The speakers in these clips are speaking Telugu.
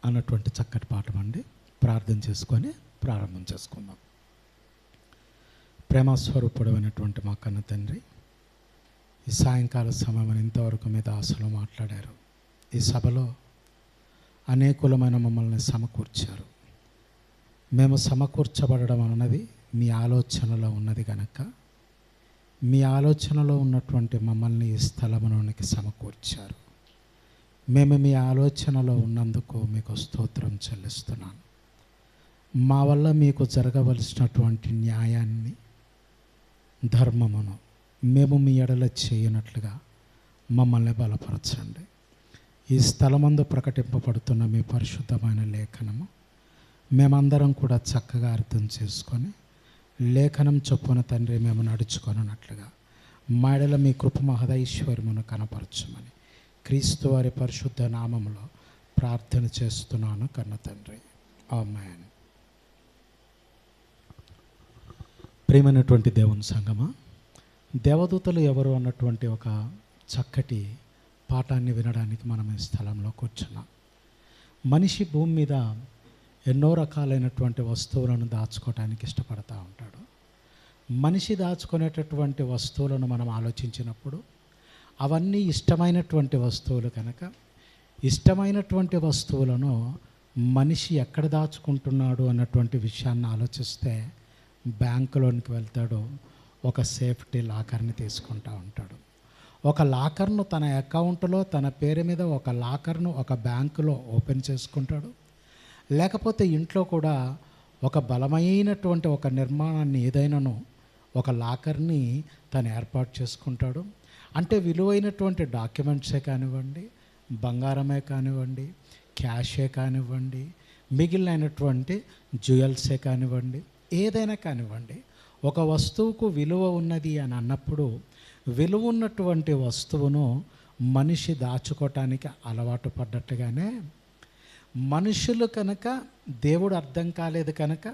అన్నటువంటి చక్కటి పాఠం అండి. ప్రార్థన చేసుకొని ప్రారంభం చేసుకుందాం. ప్రేమస్వరూపుడమైనటువంటి మా కన్న తండ్రి, ఈ సాయంకాల సమయం ఇంతవరకు మీద ఆశలు మాట్లాడారు. ఈ సభలో అనేకులమైన మమ్మల్ని సమకూర్చారు. మేము సమకూర్చబడడం అన్నది మీ ఆలోచనలో ఉన్నది కనుక, మీ ఆలోచనలో ఉన్నటువంటి మమ్మల్ని ఈ స్థలములోనికి సమకూర్చారు. మేము మీ ఆలోచనలో ఉన్నందుకు మీకు స్తోత్రం చెల్లిస్తున్నాను. మా వల్ల మీకు జరగవలసినటువంటి న్యాయాన్ని, ధర్మమును మేము మీ ఎడల చేయనట్లుగా మమ్మల్ని బలపరచండి. ఈ స్థలమందు ప్రకటింపబడుతున్న మీ పరిశుద్ధమైన లేఖనము మేమందరం కూడా చక్కగా అర్థం చేసుకొని లేఖనం చొప్పున తండ్రి మేము నడుచుకొనున్నట్లుగా మా ఎడల మీ కృప మహదైశ్వర్యమును కనపరచమని క్రీస్తు వారి పరిశుద్ధ నామములో ప్రార్థన చేస్తున్నాను కన్న తండ్రి, ఆమేన్. ప్రియమైనటువంటి దేవుని సంగమా, దేవదూతలు ఎవరు అన్నటువంటి ఒక చక్కటి పాఠాన్ని వినడానికి మనం ఈ స్థలంలో కూర్చున్నాం. మనిషి భూమి మీద ఎన్నో రకాలైనటువంటి వస్తువులను దాచుకోవడానికి ఇష్టపడతా ఉంటాడు. మనిషి దాచుకునేటటువంటి వస్తువులను మనం ఆలోచించినప్పుడు అవన్నీ ఇష్టమైనటువంటి వస్తువులు కనుక, ఇష్టమైనటువంటి వస్తువులను మనిషి ఎక్కడ దాచుకుంటున్నాడు అన్నటువంటి విషయాన్ని ఆలోచిస్తే బ్యాంకులోనికి వెళ్తాడు, ఒక సేఫ్టీ లాకర్ని తీసుకుంటూ ఉంటాడు. ఒక లాకర్ను తన అకౌంట్లో తన పేరు మీద ఒక లాకర్ను ఒక బ్యాంకులో ఓపెన్ చేసుకుంటాడు. లేకపోతే ఇంట్లో కూడా ఒక బలమైనటువంటి ఒక నిర్మాణాన్ని ఏదైనాను ఒక లాకర్ని తను ఏర్పాటు చేసుకుంటాడు. అంటే విలువైనటువంటి డాక్యుమెంట్సే కానివ్వండి, బంగారమే కానివ్వండి, క్యాషే కానివ్వండి, మిగిలినటువంటి జ్యువెల్సే కానివ్వండి, ఏదైనా కానివ్వండి, ఒక వస్తువుకు విలువ ఉన్నది అని అన్నప్పుడు విలువ ఉన్నటువంటి వస్తువును మనిషి దాచుకోవటానికి అలవాటు పడ్డట్టుగానే మనుషులు కనుక దేవుడు అర్థం కాలేదు కనుక,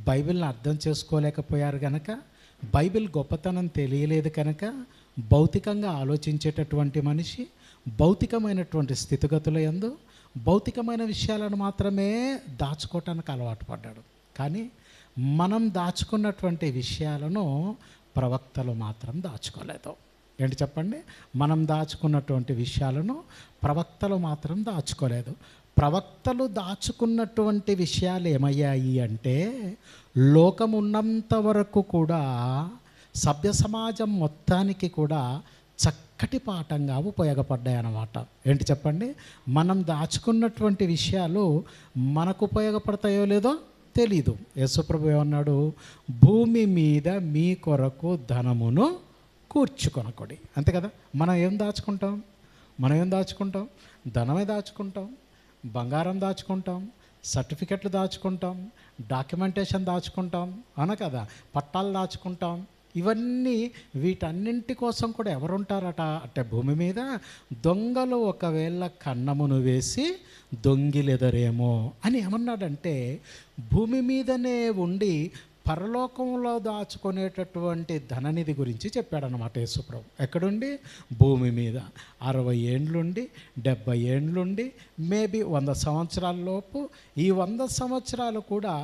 బైబిల్ని అర్థం చేసుకోలేకపోయారు కనుక, బైబిల్ గొప్పతనం తెలియలేదు కనుక భౌతికంగా ఆలోచించేటటువంటి మనిషి భౌతికమైనటువంటి స్థితిగతుల యందు భౌతికమైన విషయాలను మాత్రమే దాచుకోవటానికి అలవాటు పడ్డాడు. కానీ మనం దాచుకున్నటువంటి విషయాలను ప్రవక్తలు మాత్రం దాచుకోలేదు. ఏంటి చెప్పండి? మనం దాచుకున్నటువంటి విషయాలను ప్రవక్తలు మాత్రం దాచుకోలేదు. ప్రవక్తలు దాచుకున్నటువంటి విషయాలు ఏమయ్యాయి అంటే, లోకం ఉన్నంత వరకు కూడా సభ్య సమాజం మొత్తానికి కూడా చక్కటి పాఠంగా ఉపయోగపడ్డాయి అన్నమాట. ఏంటి చెప్పండి? మనం దాచుకున్నటువంటి విషయాలు మనకు ఉపయోగపడతాయో లేదో తెలీదు. యేసుప్రభు ఏమన్నాడు? భూమి మీద మీ కొరకు ధనమును కూర్చుకొనకొడి. అంతే కదా? మనం ఏం దాచుకుంటాం? ధనమే దాచుకుంటాం, బంగారం దాచుకుంటాం, సర్టిఫికెట్లు దాచుకుంటాం, డాక్యుమెంటేషన్ దాచుకుంటాం, అన కదా, పట్టాలు దాచుకుంటాం. ఇవన్నీ వీటన్నింటి కోసం కూడా ఎవరుంటారట అంటే, భూమి మీద దొంగలు ఒకవేళ కన్నమును వేసి దొంగిలెదరేమో అని ఏమన్నాడంటే, భూమి మీదనే ఉండి పరలోకంలో దాచుకునేటటువంటి ధననిధి గురించి చెప్పాడనమాట యేసుప్రభు. ఎక్కడుండి? భూమి మీద 60 ఏండ్లుండి 70 ఏండ్లుండి మేబీ 100 సంవత్సరాల లోపు, ఈ 100 సంవత్సరాలు కూడా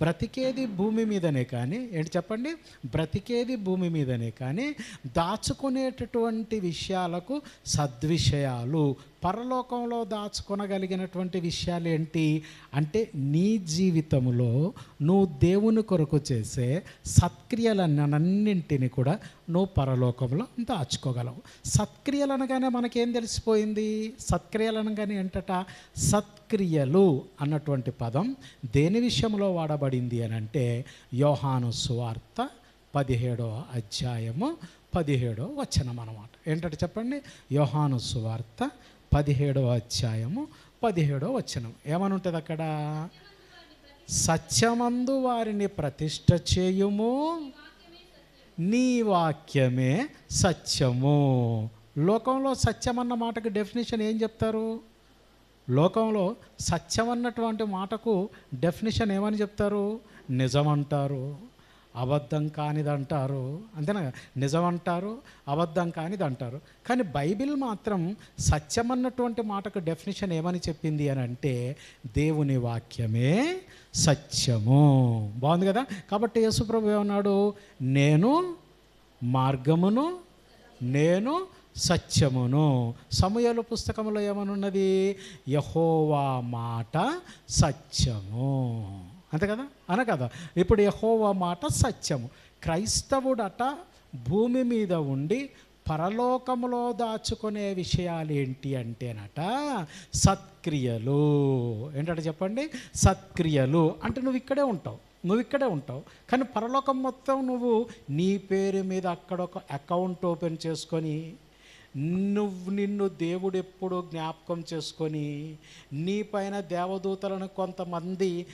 బ్రతికేది భూమి మీదనే. కానీ ఏంటి చెప్పండి? బ్రతికేది భూమి మీదనే. కానీ దాచుకునేటటువంటి విషయాలకు సద్విషయాలు, పరలోకంలో దాచుకొనగలిగినటువంటి విషయాలు ఏంటి అంటే, నీ జీవితంలో నువ్వు దేవుని కొరకు చేసే సత్క్రియలన్నింటినీ కూడా నువ్వు పరలోకంలో దాచుకోగలవు. సత్క్రియలు అనగానే మనకేం తెలిసిపోయింది? సత్క్రియలు అనగానే ఏంటట? సత్క్రియలు అన్నటువంటి పదం దేని విషయంలో వాడబడింది అని అంటే, యోహాను సువార్త 17వ అధ్యాయము 17వ వచనం అన్నమాట. ఏంటంటే చెప్పండి? యోహాను సువార్త 17వ అధ్యాయము 17వ వచనం ఏమని ఉంటుంది అక్కడ? సత్యమందు వారిని ప్రతిష్ఠ చేయుము, నీ వాక్యమే సత్యము. లోకంలో సత్యం అన్న మాటకు డెఫినేషన్ ఏం చెప్తారు? లోకంలో సత్యం అన్నటువంటి మాటకు డెఫినేషన్ ఏమని చెప్తారు? నిజం అంటారు. అబద్ధం కానిది అంటారు, అంతేనా? నిజం అంటారు, అబద్ధం కానిది అంటారు. కానీ బైబిల్ మాత్రం సత్యం అన్నటువంటి మాటకు డెఫినిషన్ ఏమని చెప్పింది అని అంటే, దేవుని వాక్యమే సత్యము. బాగుంది కదా? కాబట్టి యేసుప్రభు ఏమన్నాడు? నేను మార్గమును, నేను సత్యమును. సమూయేలు పుస్తకంలో ఏమనున్నది? యెహోవా మాట సత్యము. అంతే కదా? కదా? ఇప్పుడు యెహోవా మాట సత్యము. క్రైస్తవుడట భూమి మీద ఉండి పరలోకములో దాచుకునే విషయాలు ఏంటి అంటేనట సత్క్రియలు. ఏంటంటే చెప్పండి, సత్క్రియలు. అంటే నువ్వు ఇక్కడే ఉంటావు కానీ పరలోకం మొత్తం నువ్వు నీ పేరు మీద అక్కడ ఒక అకౌంట్ ఓపెన్ చేసుకొని, నిన్ను దేవుడు ఎప్పుడు జ్ఞాపకం చేసుకొని, నీ పైన దేవదూతలను కొంతమంది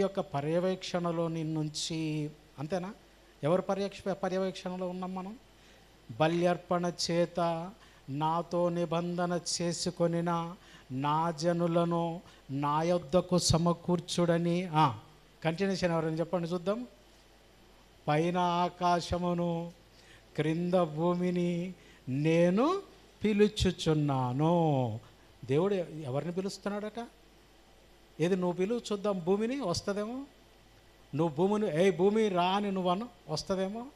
యొక్క పర్యవేక్షణలో నిన్నుంచి, అంతేనా? ఎవరు పర్యవేక్షణలో ఉన్నాం మనం? బల్యర్పణ చేత నాతో నిబంధన చేసుకొనిన నా జనులను నా యొద్దకు సమకూర్చుడని. కంటిన్యూషన్ ఎవరైనా చెప్పండి చూద్దాం. పైన ఆకాశమును క్రింద భూమిని నేను పిలుచుచున్నాను. దేవుడు ఎవరిని పిలుస్తున్నాడట? ఏది నువ్వు పిలువు చూద్దాం, భూమిని వస్తుందేమో. నువ్వు భూమిని, ఏ భూమి రాని నువ్వను, వస్తుందేమో.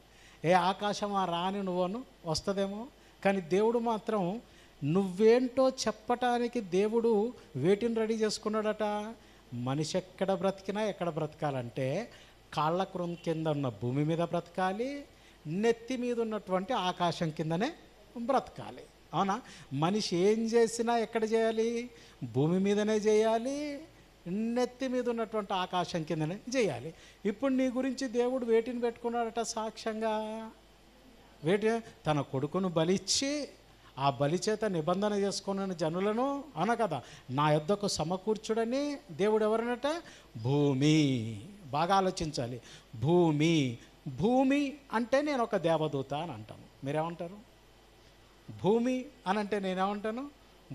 ఏ ఆకాశం రాని నువ్వను, వస్తుందేమో. కానీ దేవుడు మాత్రం నువ్వేంటో చెప్పటానికి దేవుడు వేటిని రెడీ చేసుకున్నాడట? మనిషి ఎక్కడ బ్రతికినా, ఎక్కడ బ్రతకాలంటే కాళ్ళ కింద ఉన్న భూమి మీద బ్రతకాలి, నెత్తి మీద ఉన్నటువంటి ఆకాశం కిందనే బ్రతకాలి. అవునా? మనిషి ఏం చేసినా ఎక్కడ చేయాలి? భూమి మీదనే చేయాలి, నెత్తి మీద ఉన్నటువంటి ఆకాశం కిందనే చేయాలి. ఇప్పుడు నీ గురించి దేవుడు వేటిని పెట్టుకున్నాడట సాక్ష్యంగా? తన కొడుకును బలిచ్చి ఆ బలి చేత నిబంధన చేసుకున్న జనులను కదా నా యొద్దకు సమకూర్చుడని. దేవుడు ఎవరనట? భూమి. బాగా ఆలోచించాలి. భూమి అంటే నేను ఒక దేవదూత అని అంటాను. మీరేమంటారు? భూమి అని అంటే నేనేమంటాను?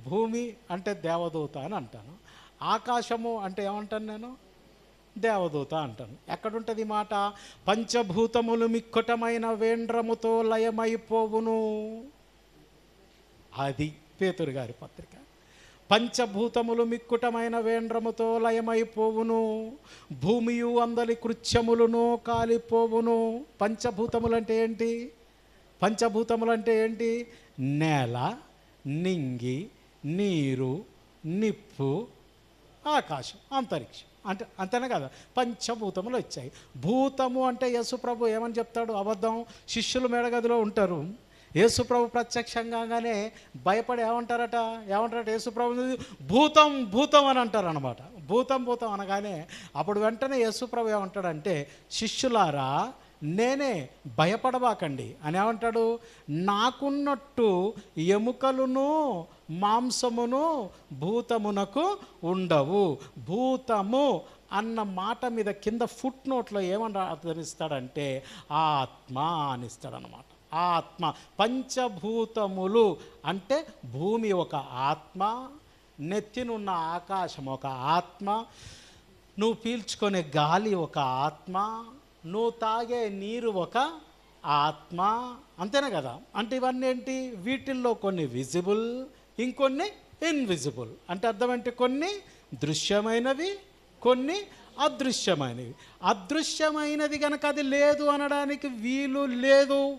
భూమి అంటే దేవదూత అని అంటాను. ఆకాశము అంటే ఏమంటాను నేను? దేవదూత అంటాను. ఎక్కడుంటుంది మాట? పంచభూతములు మిక్కుటమైన వేండ్రముతో లయమైపోవును. అది పేతురు గారి పత్రిక. పంచభూతములు మిక్కుటమైన వేండ్రముతో లయమైపోవును, భూమియు అందలి కృత్యములను కాలిపోవును. పంచభూతములు అంటే ఏంటి? నేల, నింగి, నీరు, నిప్పు, ఆకాశం, అంతరిక్షం. అంతేనే కదా పంచభూతములు వచ్చాయి. భూతము అంటే యేసుప్రభు ఏమని చెప్తాడు? అబద్ధం. శిష్యులు మేడగదిలో ఉంటారు, యేసుప్రభు ప్రత్యక్షంగానే భయపడి ఏమంటారట? యేసుప్రభు భూతం అని అంటారు అనమాట. భూతం అనగానే అప్పుడు వెంటనే యేసుప్రభు ఏమంటాడంటే, శిష్యులారా నేనే, భయపడబాకండి అని ఏమంటాడు? నాకున్నట్టు ఎముకలును మాంసమును భూతమునకు ఉండవు. భూతము అన్న మాట మీద కింద ఫుట్ నోట్లో ఏమని అర్థమిస్తాడంటే ఆత్మ అనిస్తాడనమాట. ఆత్మ. పంచభూతములు అంటే భూమి ఒక ఆత్మ, నెత్తినున్న ఆకాశం ఒక ఆత్మ, నువ్వు పీల్చుకునే గాలి ఒక ఆత్మ, నువ్వు తాగే నీరు ఒక ఆత్మ. అంతేనే కదా? అంటే ఇవన్నీ ఏంటి? వీటిల్లో కొన్ని విజిబుల్, ఇంకొన్ని ఇన్విజిబుల్. అంటే అర్థం ఏంటి? కొన్ని దృశ్యమైనవి, కొన్ని అదృశ్యమైనవి. అదృశ్యమైనది కనుక అది లేదు అనడానికి వీలు లేదు.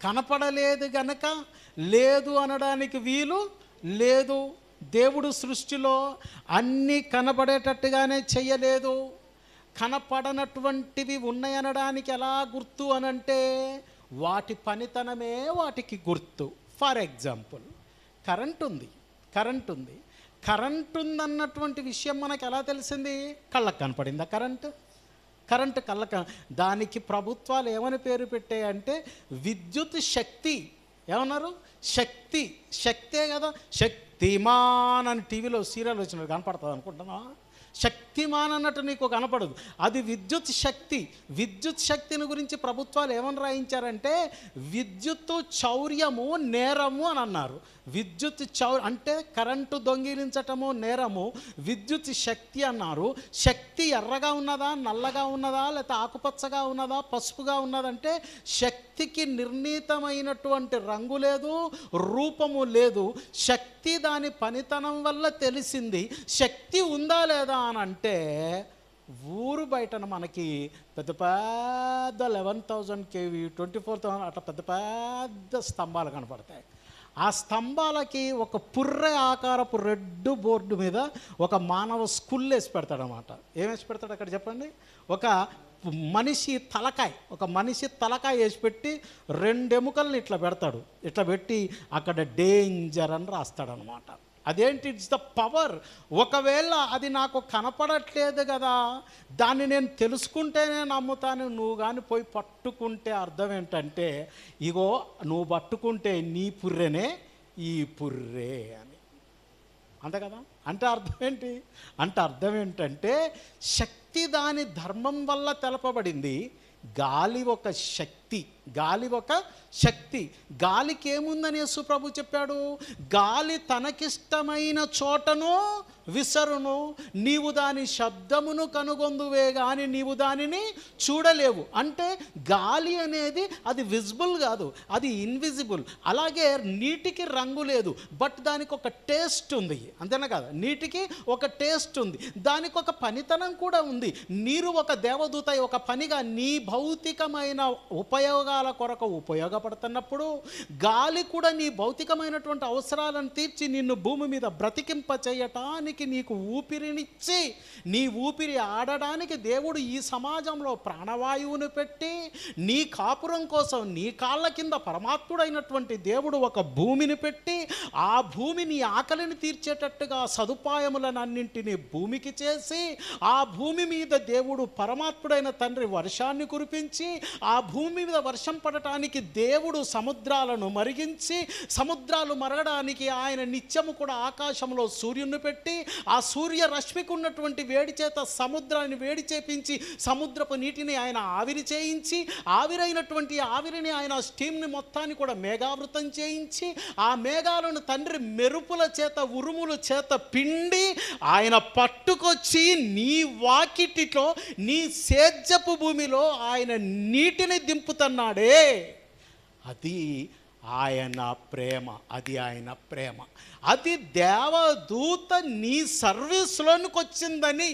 కనపడలేదు గనక లేదు అనడానికి వీలు లేదు. దేవుడు సృష్టిలో అన్నీ కనపడేటట్టుగానే చెయ్యలేదు. కనపడనటువంటివి ఉన్నాయనడానికి ఎలా గుర్తు అనంటే వాటి పనితనమే వాటికి గుర్తు. ఫర్ ఎగ్జాంపుల్, కరెంట్ ఉంది. కరెంట్ ఉందన్నటువంటి విషయం మనకు ఎలా తెలిసింది? కళ్ళకు కనపడిందా కరెంటు కళ్ళక? దానికి ప్రభుత్వాలు ఏమని పేరు పెట్టాయంటే విద్యుత్ శక్తి. ఏమన్నారు? శక్తే కదా. శక్తిమాన్ అని టీవీలో సీరియల్ వచ్చినట్టు కనపడుతుంది అనుకుంటున్నావా? శక్తిమాన్ అన్నట్టు నీకు కనపడదు. అది విద్యుత్ శక్తి. విద్యుత్ శక్తిని గురించి ప్రభుత్వాలు ఏమని రాయించారంటే విద్యుత్తు చౌర్యము నేరము అని అన్నారు. విద్యుత్ అంటే కరెంటు దొంగిలించటము నేరము, విద్యుత్ శక్తి అన్నారు. శక్తి ఎర్రగా ఉన్నదా, నల్లగా ఉన్నదా, లేకపోతే ఆకుపచ్చగా ఉన్నదా, పసుపుగా ఉన్నదంటే శక్తికి నిర్ణీతమైనటువంటి రంగు లేదు, రూపము లేదు. శక్తి దాని పనితనం వల్ల తెలిసింది. శక్తి ఉందా లేదా అని అంటే ఊరు బయటన మనకి పెద్ద పెద్ద 11,000 kV 24,000 అట్లా పెద్ద పెద్ద స్తంభాలు కనపడతాయి. ఆ స్తంభాలకి ఒక పుర్రె ఆకారపు రెడ్ బోర్డు మీద ఒక మానవ స్కూల్ వేసి పెడతాడనమాట. ఏం వేసి పెడతాడు అక్కడ చెప్పండి? ఒక మనిషి తలకాయ వేసి పెట్టి 2 ఎముకల్ని ఇట్లా పెడతాడు. ఇట్లా పెట్టి అక్కడ డేంజర్ అని రాస్తాడనమాట. అదేంటి? It's the power. ఒకవేళ అది నాకు కనపడట్లేదు కదా, దాన్ని నేను తెలుసుకుంటేనే నమ్ముతాను. నువ్వు కానీ పోయి పట్టుకుంటే అర్థం ఏంటంటే ఇగో నువ్వు పట్టుకుంటే నీ పుర్రెనే ఈ పుర్రే అని. అంతే కదా? అంటే అర్థం ఏంటి? అంటే అర్థం ఏంటంటే శక్తి దాని ధర్మం వల్ల తెలపబడింది. గాలి ఒక శక్తి. గాలికి ఏముందని యేసు ప్రభు చెప్పాడు? గాలి తనకిష్టమైన చోటను విసరును, నీవు దాని శబ్దమును కనుగొందువే కానీ నీవు దానిని చూడలేవు. అంటే గాలి అనేది అది విజిబుల్ కాదు, అది ఇన్విజిబుల్. అలాగే నీటికి రంగు లేదు, బట్ దానికి ఒక టేస్ట్ ఉంది. అంతేనా కదా? నీటికి ఒక టేస్ట్ ఉంది, దానికి ఒక పనితనం కూడా ఉంది. నీరు ఒక దేవదూత ఒక పనిగా నీ భౌతికమైన ఉపయోగాల కొరకు ఉపయోగపడుతున్నప్పుడు గాలి కూడా నీ భౌతికమైనటువంటి అవసరాలను తీర్చి నిన్ను భూమి మీద బ్రతికింప చేయటానికి నీకు ఊపిరినిచ్చి నీ ఊపిరి ఆడడానికి దేవుడు ఈ సమాజంలో ప్రాణవాయువును పెట్టి నీ కాపురం కోసం నీ కాళ్ళ కింద పరమాత్ముడైనటువంటి దేవుడు ఒక భూమిని పెట్టి ఆ భూమి నీ ఆకలిని తీర్చేటట్టుగా సదుపాయములనన్నింటినీ భూమికి చేసి ఆ భూమి మీద దేవుడు పరమాత్ముడైన తండ్రి వర్షాన్ని కురిపించి ఆ భూమి మీద వర్షం పడటానికి దేవుడు సముద్రాలను మరిగించి సముద్రాలు మరగడానికి ఆయన నిత్యము కూడా ఆకాశంలో సూర్యుని పెట్టి ఆ సూర్య రశ్మికి ఉన్నటువంటి వేడి చేత సముద్రాన్ని వేడి చేపించి సముద్రపు నీటిని ఆయన ఆవిరి చేయించి ఆవిరైనటువంటి ఆవిరిని ఆయన స్టీమ్ని మొత్తాన్ని కూడా మేఘావృతం చేయించి ఆ మేఘాలను తండ్రి మెరుపుల చేత ఉరుముల చేత పిండి ఆయన పట్టుకొచ్చి నీ వాకిటిలో నీ సేద్యపు భూమిలో ఆయన నీటిని దింపుతున్నాడే. అది ఆయన ప్రేమ. అది దేవదూత నీ సర్వీస్లోనికి వచ్చిందని.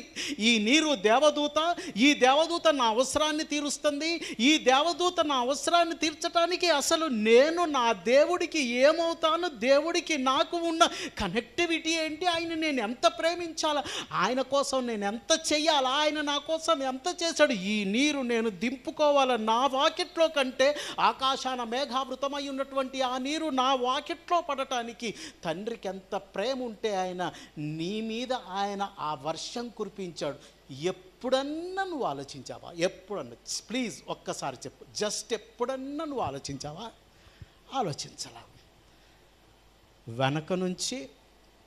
ఈ నీరు దేవదూత, ఈ దేవదూత నా అవసరాన్ని తీరుస్తుంది. ఈ దేవదూత నా అవసరాన్ని తీర్చడానికి అసలు నేను నా దేవుడికి ఏమవుతాను, దేవుడికి నాకు ఉన్న కనెక్టివిటీ ఏంటి, ఆయన నేను ఎంత ప్రేమించాలా, ఆయన కోసం నేను ఎంత చెయ్యాలా, ఆయన నా కోసం ఎంత చేశాడు. ఈ నీరు నేను దింపుకోవాలా నా వాకిట్లో కంటే ఆకాశాన మేఘావృతమై ఉన్నటువంటి ఆ నీరు నా వాకిట్లో పడటానికి తండ్రి ఎంత ప్రేమ ఉంటే ఆయన నీ మీద ఆయన ఆ వర్షం కురిపించాడు. ఎప్పుడన్నా నువ్వు ఆలోచించావా? ఎప్పుడన్నా ప్లీజ్ ఒక్కసారి చెప్పు, జస్ట్ ఎప్పుడన్నా నువ్వు ఆలోచించావా? ఆలోచించలా. వెనక నుంచి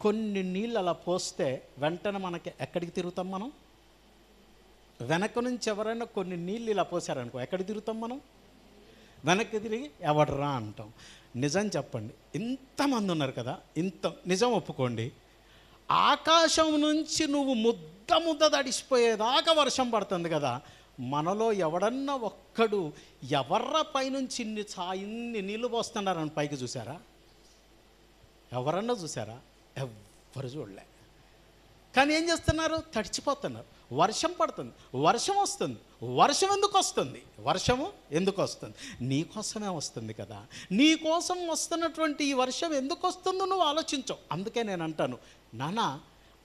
కొన్ని నీళ్ళు అలా పోస్తే వెంటనే మనకి ఎక్కడికి తిరుగుతాం మనం? వెనక నుంచి ఎవరైనా కొన్ని నీళ్ళు ఇలా పోసారనుకో ఎక్కడికి తిరుగుతాం మనం? వెనక్కి తిరిగి ఎవడరా అంటాం. నిజం చెప్పండి, ఇంతమంది ఉన్నారు కదా, నిజం ఒప్పుకోండి, ఆకాశం నుంచి నువ్వు ముద్ద తడిసిపోయేదాకా వర్షం పడుతుంది కదా, మనలో ఎవడన్నా ఒక్కడు ఎవర్ర పైనుంచి ఇన్ని నీళ్ళు పోస్తున్నారని పైకి చూసారా? ఎవరన్నా చూసారా? ఎవ్వరు చూడలే. కానీ ఏం చేస్తున్నారు? తడిచిపోతున్నారు. వర్షం పడుతుంది, వర్షం వస్తుంది. వర్షము ఎందుకు వస్తుంది? నీకోసమే వస్తుంది కదా. నీకోసం వస్తున్నటువంటి ఈ వర్షం ఎందుకు వస్తుందో నువ్వు ఆలోచించవు. అందుకే నేను అంటాను, నాన్న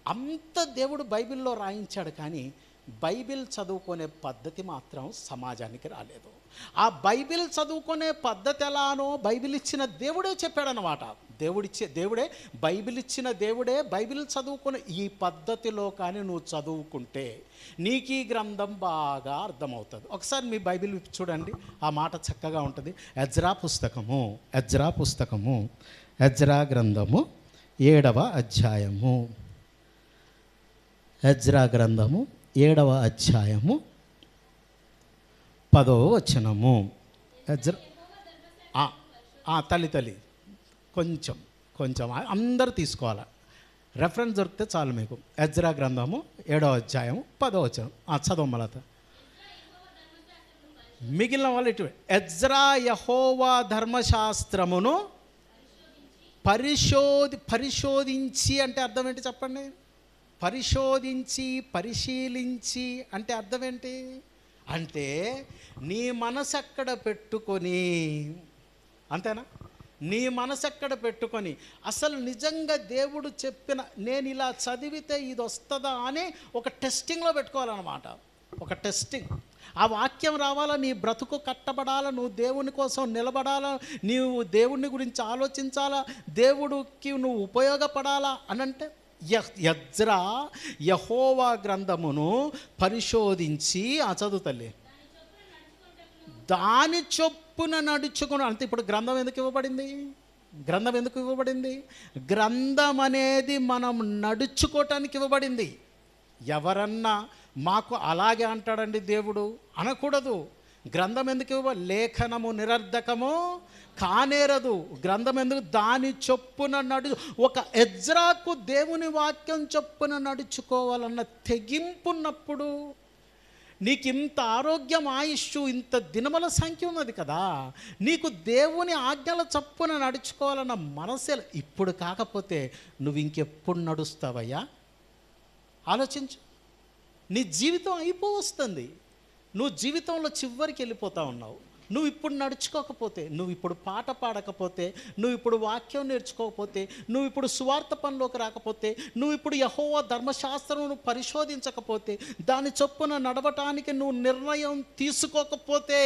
అంత దేవుడు బైబిల్లో రాయించాడు, కానీ బైబిల్ చదువుకునే పద్ధతి మాత్రం సమాజానికి రాలేదు. ఆ బైబిల్ చదువుకునే పద్ధతి ఎలానో బైబిల్ ఇచ్చిన దేవుడే చెప్పాడనమాట. దేవుడే బైబిల్ ఇచ్చిన దేవుడే బైబిల్ చదువుకునే ఈ పద్ధతిలో కానీ నువ్వు చదువుకుంటే నీకు ఈ గ్రంథం బాగా అర్థమవుతుంది. ఒకసారి మీ బైబిల్ చూడండి, ఆ మాట చక్కగా ఉంటుంది. ఎజ్రా గ్రంథము 7వ అధ్యాయము. ఎజ్రా గ్రంథము 7వ అధ్యాయము 10వ వచనము. ఎజ్రా తల్లి కొంచెం అందరూ తీసుకోవాలి, రెఫరెన్స్ దొరికితే చాలు మీకు. ఎజ్రా గ్రంథము 7వ అధ్యాయము 10వ వచనం చదవమలత. మిగిలిన వాళ్ళు ఇటు. ఎజ్రా యెహోవా ధర్మశాస్త్రమును పరిశోధించి అంటే అర్థం ఏంటి చెప్పండి? పరిశోధించి పరిశీలించి అంటే అర్థం ఏంటి? అంటే నీ మనసు అక్కడ పెట్టుకొని, అంతేనా? నీ మనసు అక్కడ పెట్టుకొని అసలు నిజంగా దేవుడు చెప్పిన నేను ఇలా చదివితే ఇది వస్తుందా అని ఒక టెస్టింగ్లో పెట్టుకోవాలన్నమాట. ఒక టెస్టింగ్. ఆ వాక్యం రావాలా, నీ బ్రతుకు కట్టబడాలా, నువ్వు దేవుని కోసం నిలబడాలా, నీవు దేవుని గురించి ఆలోచించాలా, దేవుడికి నువ్వు ఉపయోగపడాలా అనంటే ఎజ్రా యెహోవా గ్రంథమును పరిశోధించి చదువు తల్లి, దాని చొప్పున నడుచుకుని. అంటే ఇప్పుడు గ్రంథం ఎందుకు ఇవ్వబడింది? గ్రంథం అనేది మనం నడుచుకోవటానికి ఇవ్వబడింది. ఎవరన్నా మాకు అలాగే అంటాడండి దేవుడు అనకూడదు. గ్రంథం ఎందుకు లేఖనము నిరర్ధకము కానేరదు. గ్రంథం ఎందుకు? దాని చొప్పున ఒక ఎజ్రాకు దేవుని వాక్యం చొప్పున నడుచుకోవాలన్న తెగింపున్నప్పుడు నీకు ఇంత ఆరోగ్యం, ఆయుష్, ఇంత దినముల సంఖ్య ఉన్నది కదా, నీకు దేవుని ఆజ్ఞల చొప్పున నడుచుకోవాలన్న మనసే. ఇప్పుడు కాకపోతే నువ్వు ఇంకెప్పుడు నడుస్తావయ్యా? ఆలోచించు. నీ జీవితం అయిపోవస్తుంది. నువ్వు జీవితంలో చివరికి వెళ్ళిపోతా ఉన్నావు. నువ్వు ఇప్పుడు నడుచుకోకపోతే, నువ్వు ఇప్పుడు పాట పాడకపోతే, నువ్వు ఇప్పుడు వాక్యం నేర్చుకోకపోతే, నువ్వు ఇప్పుడు సువార్త పనిలోకి రాకపోతే, నువ్వు ఇప్పుడు యెహోవా ధర్మశాస్త్రం పరిశోధించకపోతే, దాని చొప్పున నడవటానికి నువ్వు నిర్ణయం తీసుకోకపోతే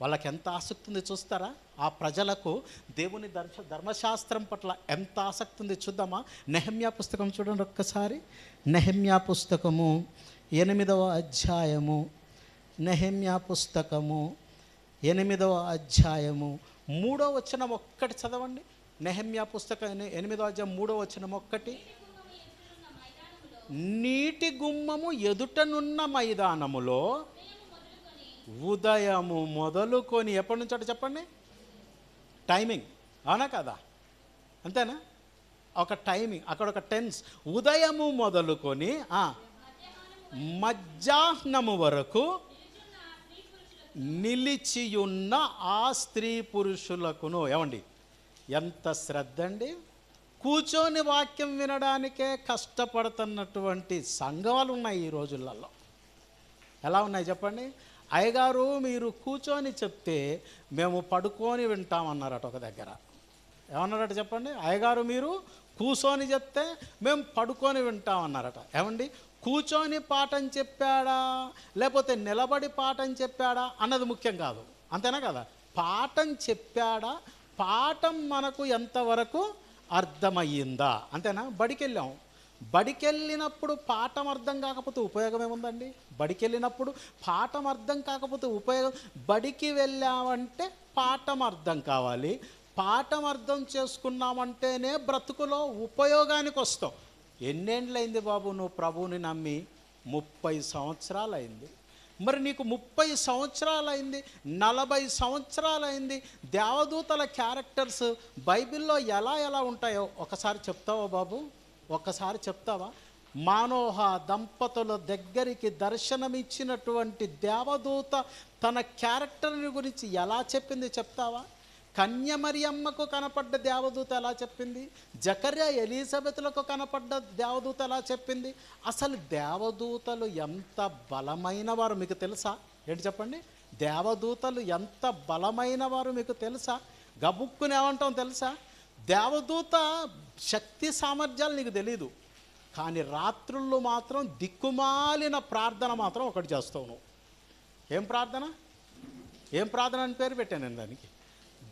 వాళ్ళకి ఎంత ఆసక్తి ఉంది చూస్తారా? ఆ ప్రజలకు దేవుని ధర్మశాస్త్రం పట్ల ఎంత ఆసక్తి ఉంది చూద్దామా? నెహెమ్యా పుస్తకం చూడండి ఒక్కసారి. నెహెమ్యా పుస్తకము 8వ అధ్యాయము, నెహెమ్యా పుస్తకము 8వ అధ్యాయము 3వ వచనం ఒక్కటి చదవండి. నెహెమ్యా పుస్తకం 8వ అధ్యాయం 3వ వచనం ఒక్కటి. నీటి గుమ్మము ఎదుటనున్న మైదానములో ఉదయము మొదలుకొని, ఎప్పటి నుంచి అంటే చెప్పండి? టైమింగ్, అవునా కదా? అంతేనా? ఒక టైమింగ్, అక్కడ ఒక టెన్స్. ఉదయము మొదలుకొని మధ్యాహ్నము వరకు నిలిచియున్న ఆ స్త్రీ పురుషులకును. ఏమండి ఎంత శ్రద్ధ అండి! కూర్చొని వాక్యం వినడానికే కష్టపడుతున్నటువంటి సంఘాలు ఉన్నాయి ఈ రోజులలో. ఎలా ఉన్నాయి చెప్పండి? అయ్యగారు మీరు కూర్చొని చెప్తే మేము పడుకొని వింటామన్నారట ఒక దగ్గర. ఏమన్నారట చెప్పండి? అయ్యగారు మీరు కూర్చొని చెప్తే మేము పడుకొని వింటామన్నారట. ఏమండి కూర్చొని పాఠం చెప్పాడా లేకపోతే నిలబడి పాఠం చెప్పాడా అన్నది ముఖ్యం కాదు, అంతేనా కదా? పాఠం చెప్పాడా, పాఠం మనకు ఎంతవరకు అర్థమయ్యిందా, అంతేనా? బడికెళ్ళినప్పుడు పాఠం అర్థం కాకపోతే ఉపయోగం ఏముందండి? బడికెళ్ళినప్పుడు పాఠం అర్థం కాకపోతే ఉపయోగం. బడికి వెళ్ళామంటే పాఠం అర్థం కావాలి. పాఠం అర్థం చేసుకున్నామంటేనే బ్రతుకులో ఉపయోగానికి వస్తాం. ఎన్నేండ్లైంది బాబు నువ్వు ప్రభువుని నమ్మి? 30 సంవత్సరాలైంది. మరి నీకు 30 సంవత్సరాలైంది, 40 సంవత్సరాలైంది. దేవదూతల క్యారెక్టర్స్ బైబిల్లో ఎలా ఉంటాయో ఒకసారి చెప్తావా బాబు? ఒక్కసారి చెప్తావా? మానోహ దంపతుల దగ్గరికి దర్శనమిచ్చినటువంటి దేవదూత తన క్యారెక్టర్ని గురించి ఎలా చెప్పింది చెప్తావా? కన్యమరియమ్మకు కనపడ్డ దేవదూత ఎలా చెప్పింది? జకర్యా ఎలిజబెత్లకు కనపడ్డ దేవదూత ఎలా చెప్పింది? అసలు దేవదూతలు ఎంత బలమైన వారు మీకు తెలుసా? ఏంటి చెప్పండి? దేవదూతలు ఎంత బలమైన వారు మీకు తెలుసా? గబుక్కుని ఏమంటాం తెలుసా? దేవదూత శక్తి సామర్థ్యాలు నీకు తెలీదు, కానీ రాత్రుల్లో మాత్రం దిక్కుమాలిన ప్రార్థన మాత్రం ఒకటి చేస్తావు నువ్వు. ఏం ప్రార్థన అని పేరు పెట్టాను నేను దానికి.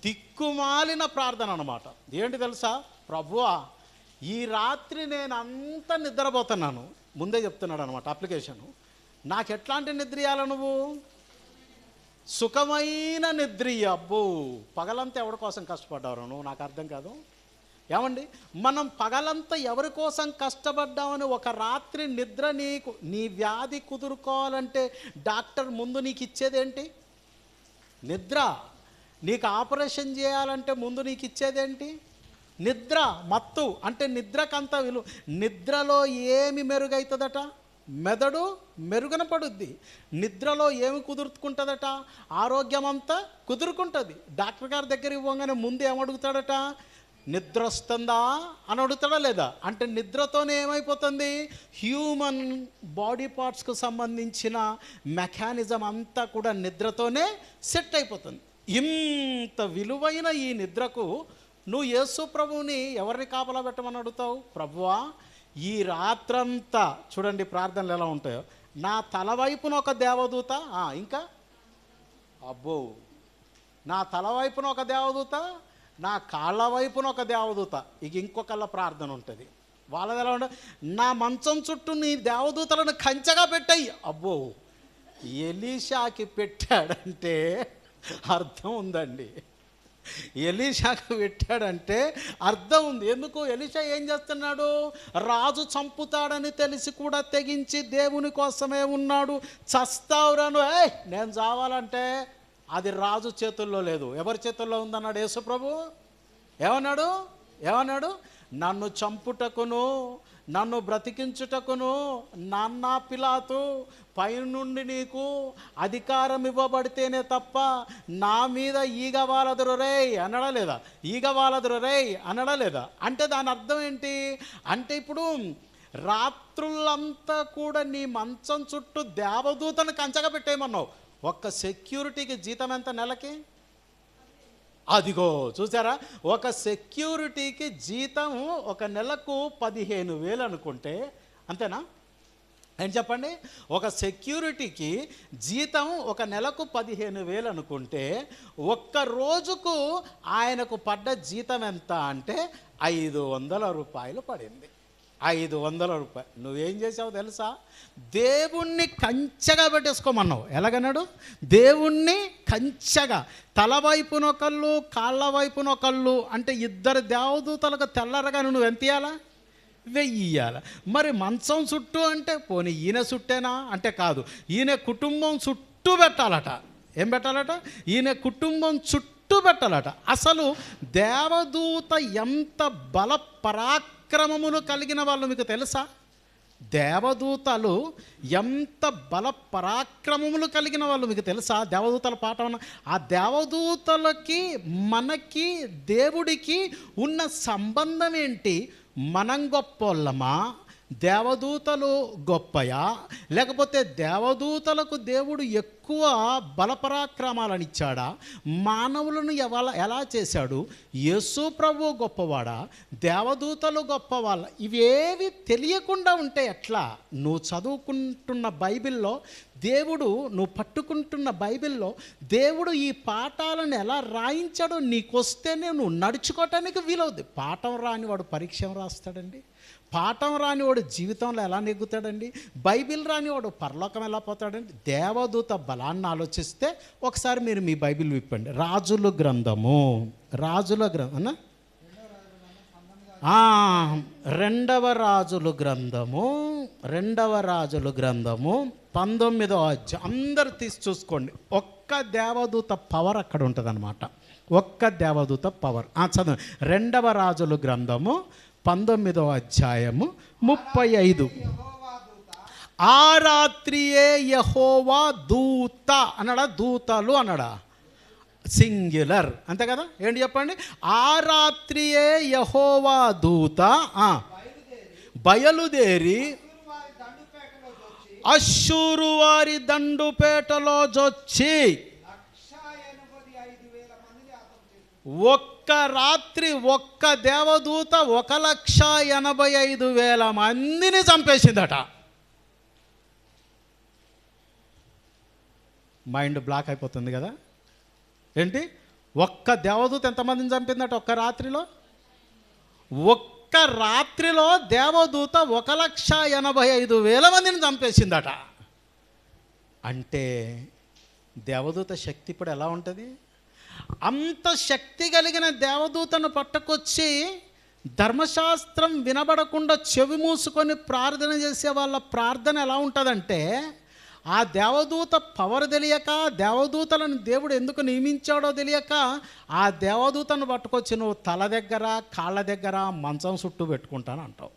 దిక్కుమాలిన ప్రార్థన అన్నమాట. ఏంటి తెలుసా? ప్రభువా ఈ రాత్రి నేను అంతా నిద్రపోతున్నాను, ముందే చెప్తున్నాడు అనమాట అప్లికేషను. నాకు ఎట్లాంటి నిద్ర ఇవ్వాలి నువ్వు? సుఖమైన నిద్ర. అబ్బో పగలంతా ఎవరి కోసం కష్టపడ్డావు నువ్వు? నాకు అర్థం కాదు. ఏమండి, మనం పగలంతా ఎవరి కోసం కష్టపడ్డామని ఒక రాత్రి నిద్ర నీ వ్యాధి కుదురుకోవాలంటే డాక్టర్ ముందు నీకు ఇచ్చేదేంటి? నిద్ర. నీకు ఆపరేషన్ చేయాలంటే ముందు నీకు ఇచ్చేదేంటి? నిద్ర. మత్తు అంటే నిద్రకంత విలువ. నిద్రలో ఏమి మెరుగవుతుందట? మెదడు మెరుగున పడుద్ది. నిద్రలో ఏమి కుదురుకుంటుందట? ఆరోగ్యం అంతా కుదురుకుంటుంది. డాక్టర్ గారి దగ్గర ఇవ్వగానే ముందు ఏమడుగుతాడట? నిద్ర వస్తుందా అని అడుగుతాడా లేదా? అంటే నిద్రతోనే ఏమైపోతుంది? హ్యూమన్ బాడీ పార్ట్స్కు సంబంధించిన మెకానిజం అంతా కూడా నిద్రతోనే సెట్ అయిపోతుంది. ఇంత విలువైన ఈ నిద్రకు నువ్వు యేసు ప్రభువుని ఎవరిని కాపలా పెట్టమని అడుగుతావు? ప్రభువా, ఈ రాత్రంతా చూడండి ప్రార్థనలు ఎలా ఉంటాయో. నా తల వైపున ఒక దేవదూత, ఇంకా అబ్బో, నా తల వైపున ఒక దేవదూత, నా కాళ్ళ వైపున ఒక దేవదూత. ఇక ఇంకొకళ్ళ ప్రార్థన ఉంటుంది. వాళ్ళది ఎలా ఉంటుంది? నా మంచం చుట్టూ నీ దేవదూతలను కంచెగా పెట్టాయి. అబ్బో, ఎలీషాకి పెట్టాడంటే అర్థం ఉందండి. ఎలీషాకు పెట్టాడంటే అర్థం ఉంది. ఎందుకు? ఎలీషా ఏం చేస్తున్నాడు? రాజు చంపుతాడని తెలిసి కూడా తెగించి దేవుని కోసమే ఉన్నాడు. చస్తావురాను, నేను చావాలంటే అది రాజు చేతుల్లో లేదు. ఎవరి చేతుల్లో ఉందన్నాడు యేసు ప్రభు. ఏమన్నాడు? నన్ను చంపుటకును నన్ను బ్రతికించుటకును నాన్న పిలాతు పైనుండి నీకు అధికారం ఇవ్వబడితేనే తప్ప నా మీద ఈగ వాలదురు రేయ్ అనడా లేదా? ఈగ వాలదురు రేయ్ అనడా లేదా? అంటే దాని అర్థం ఏంటి? అంటే ఇప్పుడు రాత్రులంతా కూడా నీ మంచం చుట్టూ దేవదూతను కంచగా పెట్టేయమన్నావు. ఒక్క సెక్యూరిటీకి జీతం ఎంత నెలకి? అదిగో చూసారా, ఒక సెక్యూరిటీకి జీతం ఒక నెలకు 15,000 అనుకుంటే అంతేనా? ఏం చెప్పండి? ఒక సెక్యూరిటీకి జీతం ఒక నెలకు 15,000 అనుకుంటే ఒక్క రోజుకు ఆయనకు పడ్డ జీతం ఎంత అంటే 500 రూపాయలు పడింది. 500 రూపాయలు. నువ్వేం చేసావు తెలుసా? దేవుణ్ణి కంచెగా పెట్టేసుకోమన్నావు. ఎలాగన్నాడు? దేవుణ్ణి కంచెగా, తల వైపునొకళ్ళు కాళ్ళ వైపునొకళ్ళు. అంటే ఇద్దరు దేవదూతలకు తెల్లరగా నువ్వు ఎంత ఇయ్యాలా? 1000 ఇయ్యాలి. మరి మంచం చుట్టూ అంటే పోనీ ఈయన చుట్టేనా అంటే కాదు, ఈయన కుటుంబం చుట్టూ పెట్టాలట. ఏం పెట్టాలట? ఈయన కుటుంబం చుట్టూ పెట్టాలట. అసలు దేవదూత ఎంత బల పరాక్రమములు కలిగిన వాళ్ళు మీకు తెలుసా? దేవదూతలు ఎంత బల పరాక్రమములు కలిగిన వాళ్ళు మీకు తెలుసా? దేవదూతల పాఠం. ఆ దేవదూతలకి మనకి దేవుడికి ఉన్న సంబంధం ఏంటి? మనం గొప్పోళ్ళమా? దేవదూతలు గొప్పయా? లేకపోతే దేవదూతలకు దేవుడు ఎక్కువ బలపరాక్రమాలను ఇచ్చాడా? మానవులను ఎలా చేశాడు? యేసు ప్రభు గొప్పవాడా? దేవదూతలు గొప్పవాళ్ళ? ఇవేవి తెలియకుండా ఉంటే ఎట్లా? నువ్వు చదువుకుంటున్న బైబిల్లో దేవుడు, నువ్వు పట్టుకుంటున్న బైబిల్లో దేవుడు ఈ పాఠాలను ఎలా రాయించాడో నీకొస్తేనే నువ్వు నడుచుకోవటానికి వీలవుద్ది. పాఠం రానివాడు పరీక్ష రాస్తాడండి. పాఠం రానివాడు జీవితంలో ఎలా నెగ్గుతాడండి? బైబిల్ రానివాడు పరలోకం ఎలా పోతాడండి? దేవదూత బలాన్ని ఆలోచిస్తే ఒకసారి మీరు మీ బైబిల్ విప్పండి. రాజుల గ్రంథము రెండవ రాజుల గ్రంథము 19వ అధ్యాయం. అందరు తీసి చూసుకోండి. ఒక్క దేవదూత పవర్ అక్కడ ఉంటుంది అన్నమాట. ఒక్క దేవదూత పవర్. చదువు. 2వ రాజుల గ్రంథము 19వ అధ్యాయము 35. ఆ రాత్రియే యెహోవా దూత అన్నాడా? దూతలు అన్నాడా? సింగ్యులర్, అంతే కదా? ఏంటి చెప్పండి? ఆ రాత్రియే యెహోవా దూత బయలుదేరి అష్షూరు వారి దండుపేటలో జొచ్చి ఒక్క రాత్రి ఒక్క దేవదూత 1,85,000 మందిని చంపేసిందట. మైండ్ బ్లాక్ అయిపోతుంది కదా? ఏంటి? ఒక్క దేవదూత ఎంతమందిని చంపిందట ఒక్క రాత్రిలో? ఒక్క రాత్రిలో దేవదూత 1,85,000 మందిని చంపేసిందట. అంటే దేవదూత శక్తి ఇప్పుడు ఎలా ఉంటుంది? అంత శక్తి కలిగిన దేవదూతను పట్టుకొచ్చి ధర్మశాస్త్రం వినబడకుండా చెవి మూసుకొని ప్రార్థన చేసే వాళ్ళ ప్రార్థన ఎలా ఉంటుందంటే, ఆ దేవదూత పవర్ తెలియక, దేవదూతలను దేవుడు ఎందుకు నియమించాడో తెలియక, ఆ దేవదూతను పట్టుకొచ్చి నువ్వు తల దగ్గర కాళ్ళ దగ్గర మంచం చుట్టూ పెట్టుకుంటాను అంటావు.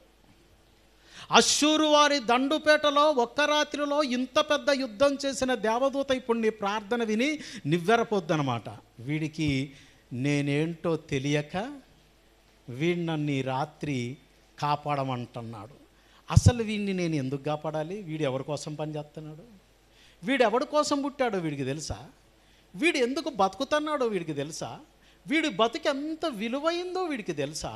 అశ్షూరు వారి దండుపేటలో ఒక్క రాత్రిలో ఇంత పెద్ద యుద్ధం చేసిన దేవదూత ఇప్పుడు నీ ప్రార్థన విని నివ్వెరపోద్దనమాట. వీడికి నేనేంటో తెలియక వీడు నన్ను ఈ రాత్రి కాపాడమంటున్నాడు. అసలు వీడిని నేను ఎందుకు కాపాడాలి? వీడు ఎవరి కోసం పనిచేస్తున్నాడు? వీడు ఎవరి కోసం పుట్టాడో వీడికి తెలుసా? వీడు ఎందుకు బతుకుతున్నాడో వీడికి తెలుసా? వీడి బతుకు ఎంత విలువైందో వీడికి తెలుసా?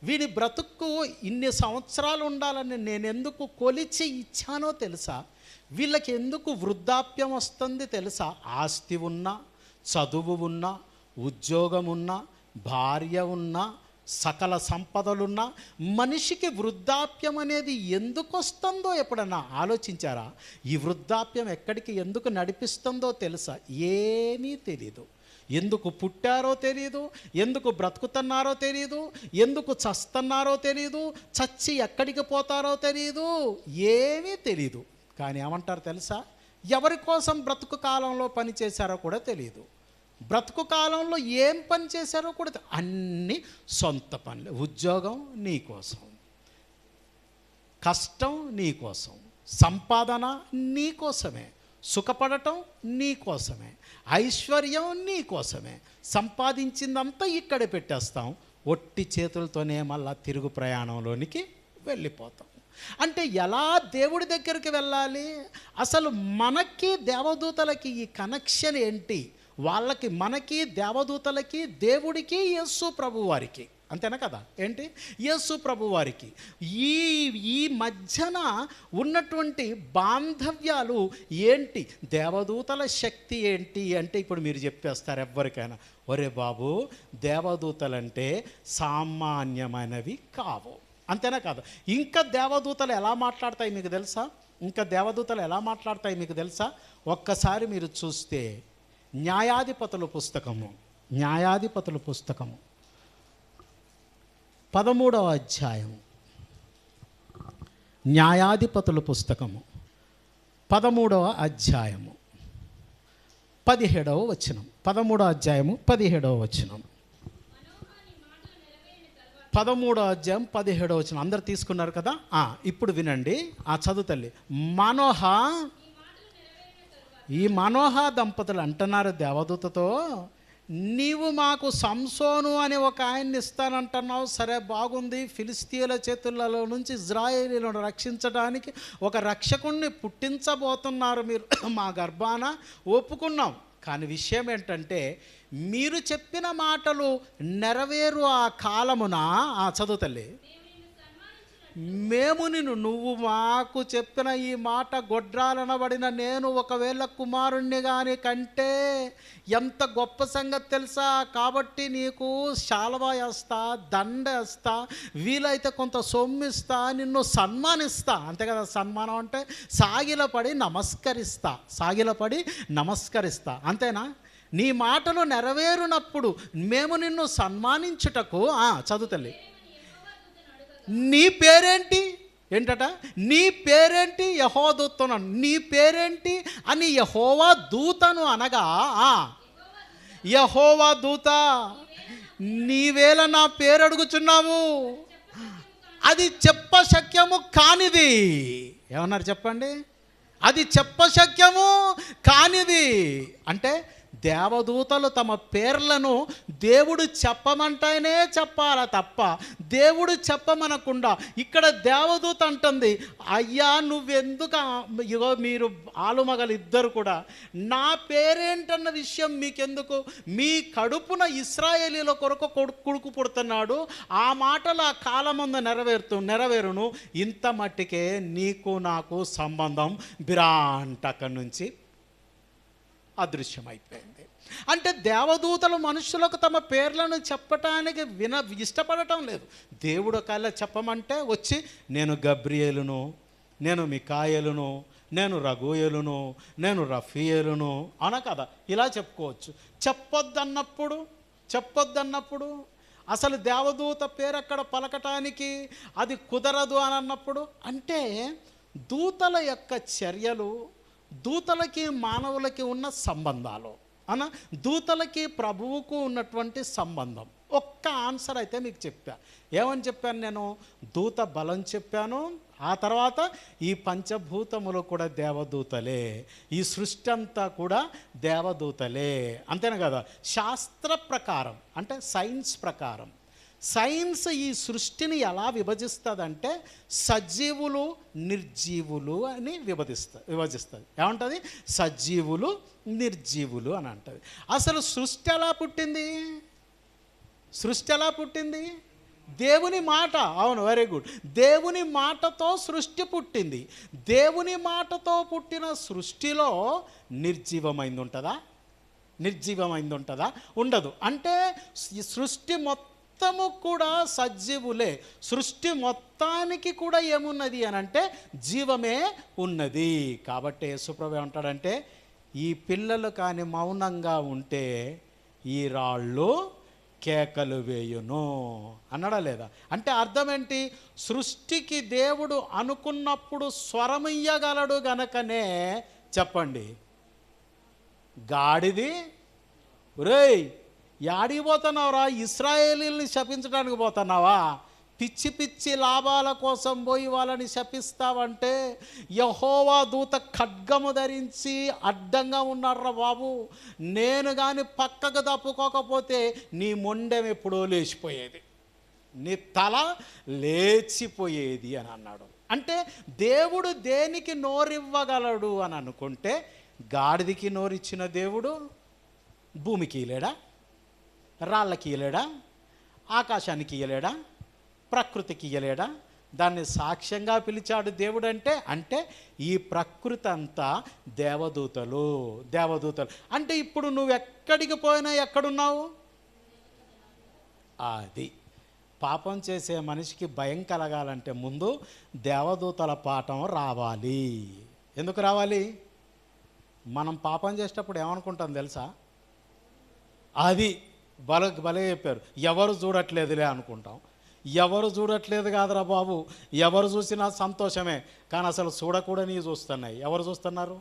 వీడి బ్రతుక్కు ఇన్ని సంవత్సరాలు ఉండాలని నేను ఎందుకు కొలిచి ఇచ్చానో తెలుసా? వీళ్ళకి ఎందుకు వృద్ధాప్యం వస్తుంది తెలుసా? ఆస్తి ఉన్నా, చదువు ఉన్నా, ఉద్యోగం ఉన్నా, భార్య ఉన్నా, సకల సంపదలున్నా మనిషికి వృద్ధాప్యం అనేది ఎందుకు వస్తుందో ఎప్పుడన్నా ఆలోచించారా? ఈ వృద్ధాప్యం ఎక్కడికి ఎందుకు నడిపిస్తుందో తెలుసా? ఏమీ తెలీదు. ఎందుకు పుట్టారో తెలియదు, ఎందుకు బ్రతుకుతున్నారో తెలియదు, ఎందుకు చస్తున్నారో తెలియదు, చచ్చి ఎక్కడికి పోతారో తెలియదు, ఏమీ తెలీదు. కానీ ఏమంటారు తెలుసా? ఎవరి కోసం బ్రతుకు కాలంలో పని చేశారో కూడా తెలియదు. బ్రతుకు కాలంలో ఏం పని చేశారో కూడా అన్నీ సొంత పనులు. ఉద్యోగం నీకోసం, కష్టం నీకోసం, సంపాదన నీకోసమే, సుఖపడటం నీకోసమే, ఐశ్వర్యం నీకోసమే. సంపాదించిందంతా ఇక్కడే పెట్టేస్తాం, ఒట్టి చేతులతోనే మళ్ళా తిరుగు ప్రయాణంలోనికి వెళ్ళిపోతాం. అంటే ఎలా దేవుడి దగ్గరికి వెళ్ళాలి? అసలు మనకి దేవదూతలకి ఈ కనెక్షన్ ఏంటి? వాళ్ళకి, మనకి, దేవదూతలకి, దేవుడికి, యేసు ప్రభు వారికి, అంతేనా కదా? ఏంటి? యేసు ప్రభు వారికి ఈ మధ్యన ఉన్నటువంటి బాంధవ్యాలు ఏంటి? దేవదూతల శక్తి ఏంటి అంటే ఇప్పుడు మీరు చెప్పేస్తారు ఎవ్వరికైనా, ఒరే బాబు దేవదూతలంటే సామాన్యమైనవి కావు, అంతేనా కదా? ఇంకా దేవదూతలు ఎలా మాట్లాడతాయి మీకు తెలుసా? ఇంకా దేవదూతలు ఎలా మాట్లాడతాయి మీకు తెలుసా? ఒక్కసారి మీరు చూస్తే న్యాయాధిపతుల పుస్తకము 13వ అధ్యాయం, న్యాయాధిపతుల పుస్తకము 13వ అధ్యాయము 17వ వచనం. 13వ అధ్యాయము 17వ వచనం. 13వ అధ్యాయం 17వ వచనం అందరు తీసుకున్నారు కదా? ఇప్పుడు వినండి, చదువు తల్లి. ఈ మనోహ దంపతులు అంటున్నారు దేవదూతతో, నీవు మాకు సంసోను అని ఒక ఆయన్ని ఇస్తానంటున్నావు, సరే బాగుంది, ఫిలిస్తీయుల చేతులలో నుంచి ఇజ్రాయేలీలను రక్షించడానికి ఒక రక్షకుణ్ణి పుట్టించబోతున్నారు మీరు మా గర్భాన, ఒప్పుకున్నాం. కానీ విషయం ఏంటంటే మీరు చెప్పిన మాటలు నెరవేరు ఆ కాలమున, చదువు తల్లి, మేము నువ్వు మాకు చెప్పిన ఈ మాట గొడ్రాలనబడిన నేను ఒకవేళ కుమారుణ్ణి కానీ కంటే ఎంత గొప్ప సంగతి తెలుసా? కాబట్టి నీకు శాల్వా వేస్తా, దండ వేస్తా, వీలైతే కొంత సొమ్మిస్తా, నిన్ను సన్మానిస్తా. అంతే కదా? సన్మానం అంటే సాగిలపడి నమస్కరిస్తా, అంతేనా? నీ మాటలు నెరవేరునప్పుడు మేము నిన్ను సన్మానించుటకు, చదువుతల్లి, నీ పేరేంటి? ఏంటట? నీ పేరేంటి? యెహోవా దూతను. నీ పేరేంటి అని యెహోవా దూతను అనగా, యెహోవా దూత నీవేళ నా పేరు అడుగుచున్నావు, అది చెప్పశక్యము కానిది. ఏమన్నారు చెప్పండి? అది చెప్పశక్యము కానిది. అంటే దేవదూతలు తమ పేర్లను దేవుడు చెప్పమంటేనే చెప్పాలా తప్ప దేవుడు చెప్పమనకుండా. ఇక్కడ దేవదూత అంటుంది, అయ్యా నువ్వెందుకు, ఇగో మీరు ఆలుమగలు ఇద్దరు కూడా నా పేరేంటన్న విషయం మీకెందుకు? మీ కడుపున ఇశ్రాయేలీల కొరకు కొడుకు పుడుతున్నాడు, ఆ మాటలు ఆ కాలమందు నెరవేరును. ఇంత మట్టికే నీకు నాకు సంబంధం బిరాంటక నుంచి అదృశ్యమైపోయింది. అంటే దేవదూతలు మనుషులకు తమ పేర్లను చెప్పటానికి ఇష్టపడటం లేదు. దేవుడు ఒకవేళ చెప్పమంటే వచ్చి నేను గబ్రియేలును, నేను మికాయేలును, నేను రగూయేలును, నేను రఫీయేలును అన కదా ఇలా చెప్పుకోవచ్చు. చెప్పొద్దన్నప్పుడు అసలు దేవదూత పేరు అక్కడ పలకటానికి అది కుదరదు అని అన్నప్పుడు, అంటే దూతల యొక్క చర్యలు, దూతలకి మానవులకి ఉన్న సంబంధాలు దూతలకి ప్రభువుకు ఉన్నటువంటి సంబంధం. ఒక్క ఆన్సర్ అయితే మీకు చెప్పా. ఏమని చెప్పాను నేను? దూత బలం చెప్పాను. ఆ తర్వాత ఈ పంచభూతములు కూడా దేవదూతలే, ఈ సృష్టి అంతా కూడా దేవదూతలే. అంతేనా కదా? శాస్త్ర ప్రకారం అంటే సైన్స్ ప్రకారం, సైన్స్ ఈ సృష్టిని ఎలా విభజిస్తుందంటే సజీవులు నిర్జీవులు అని విభజిస్తుంది. ఏమంటుంది? సజీవులు నిర్జీవులు అని అంటుంది. అసలు సృష్టి ఎలా పుట్టింది? సృష్టి ఎలా పుట్టింది? దేవుని మాట. అవును, వెరీ గుడ్. దేవుని మాటతో సృష్టి పుట్టింది. దేవుని మాటతో పుట్టిన సృష్టిలో నిర్జీవమైంది ఉంటుందా? నిర్జీవమైంది ఉంటుందా? ఉండదు. అంటే సృష్టి మొత్తము కూడా సజీవులే. సృష్టి మొత్తానికి కూడా ఏమున్నది అని అంటే జీవమే ఉన్నది. కాబట్టి యేసుప్రభు ఏమంటాడంటే, ఈ పిల్లలు కానీ మౌనంగా ఉంటే ఈ రాళ్ళు కేకలు వేయును అన్నాడా లేదా? అంటే అర్థం ఏంటి? సృష్టికి దేవుడు అనుకున్నప్పుడు స్వరమియ్యగలడు గనకనే చెప్పండి, గాడిది ఒరేయ్ యాడికి పోతున్నావురా, ఇశ్రాయేలీల్ని శపించడానికి పోతున్నావా? పిచ్చి పిచ్చి లాభాల కోసం పోయి వాళ్ళని శపిస్తావంటే యెహోవా దూత ఖడ్గము ధరించి అడ్డంగా ఉన్నాడ్రా బాబు. నేను కానీ పక్కకు తప్పుకోకపోతే నీ మొండెం ఎప్పుడో లేచిపోయేది, నీ తల లేచిపోయేది అని అన్నాడు. అంటే దేవుడు దేనికి నోరివ్వగలడు అని అనుకుంటే, గాడిదికి నోరిచ్చిన దేవుడు భూమికి ఇయ్యలేడా? రాళ్ళకి ఇయ్యలేడా? ఆకాశానికి ఇయ్యలేడా? ప్రకృతికి ఇయ్యలేడా? దాన్ని సాక్ష్యంగా పిలిచాడు దేవుడు. అంటే ఈ ప్రకృతి అంతా దేవదూతలు. అంటే ఇప్పుడు నువ్వు ఎక్కడికి పోయినా ఎక్కడున్నావు? అది పాపం చేసే మనిషికి భయం కలగాలంటే ముందు దేవదూతల పాఠం రావాలి. ఎందుకు రావాలి? మనం పాపం చేసేటప్పుడు ఏమనుకుంటాం తెలుసా? అది భలే చెప్పారు, ఎవరు చూడట్లేదులే అనుకుంటాం. ఎవరు చూడట్లేదు కాదురా బాబు, ఎవరు చూసినా సంతోషమే. కానీ అసలు చూడకూడని చూస్తున్నాయి. ఎవరు చూస్తున్నారు?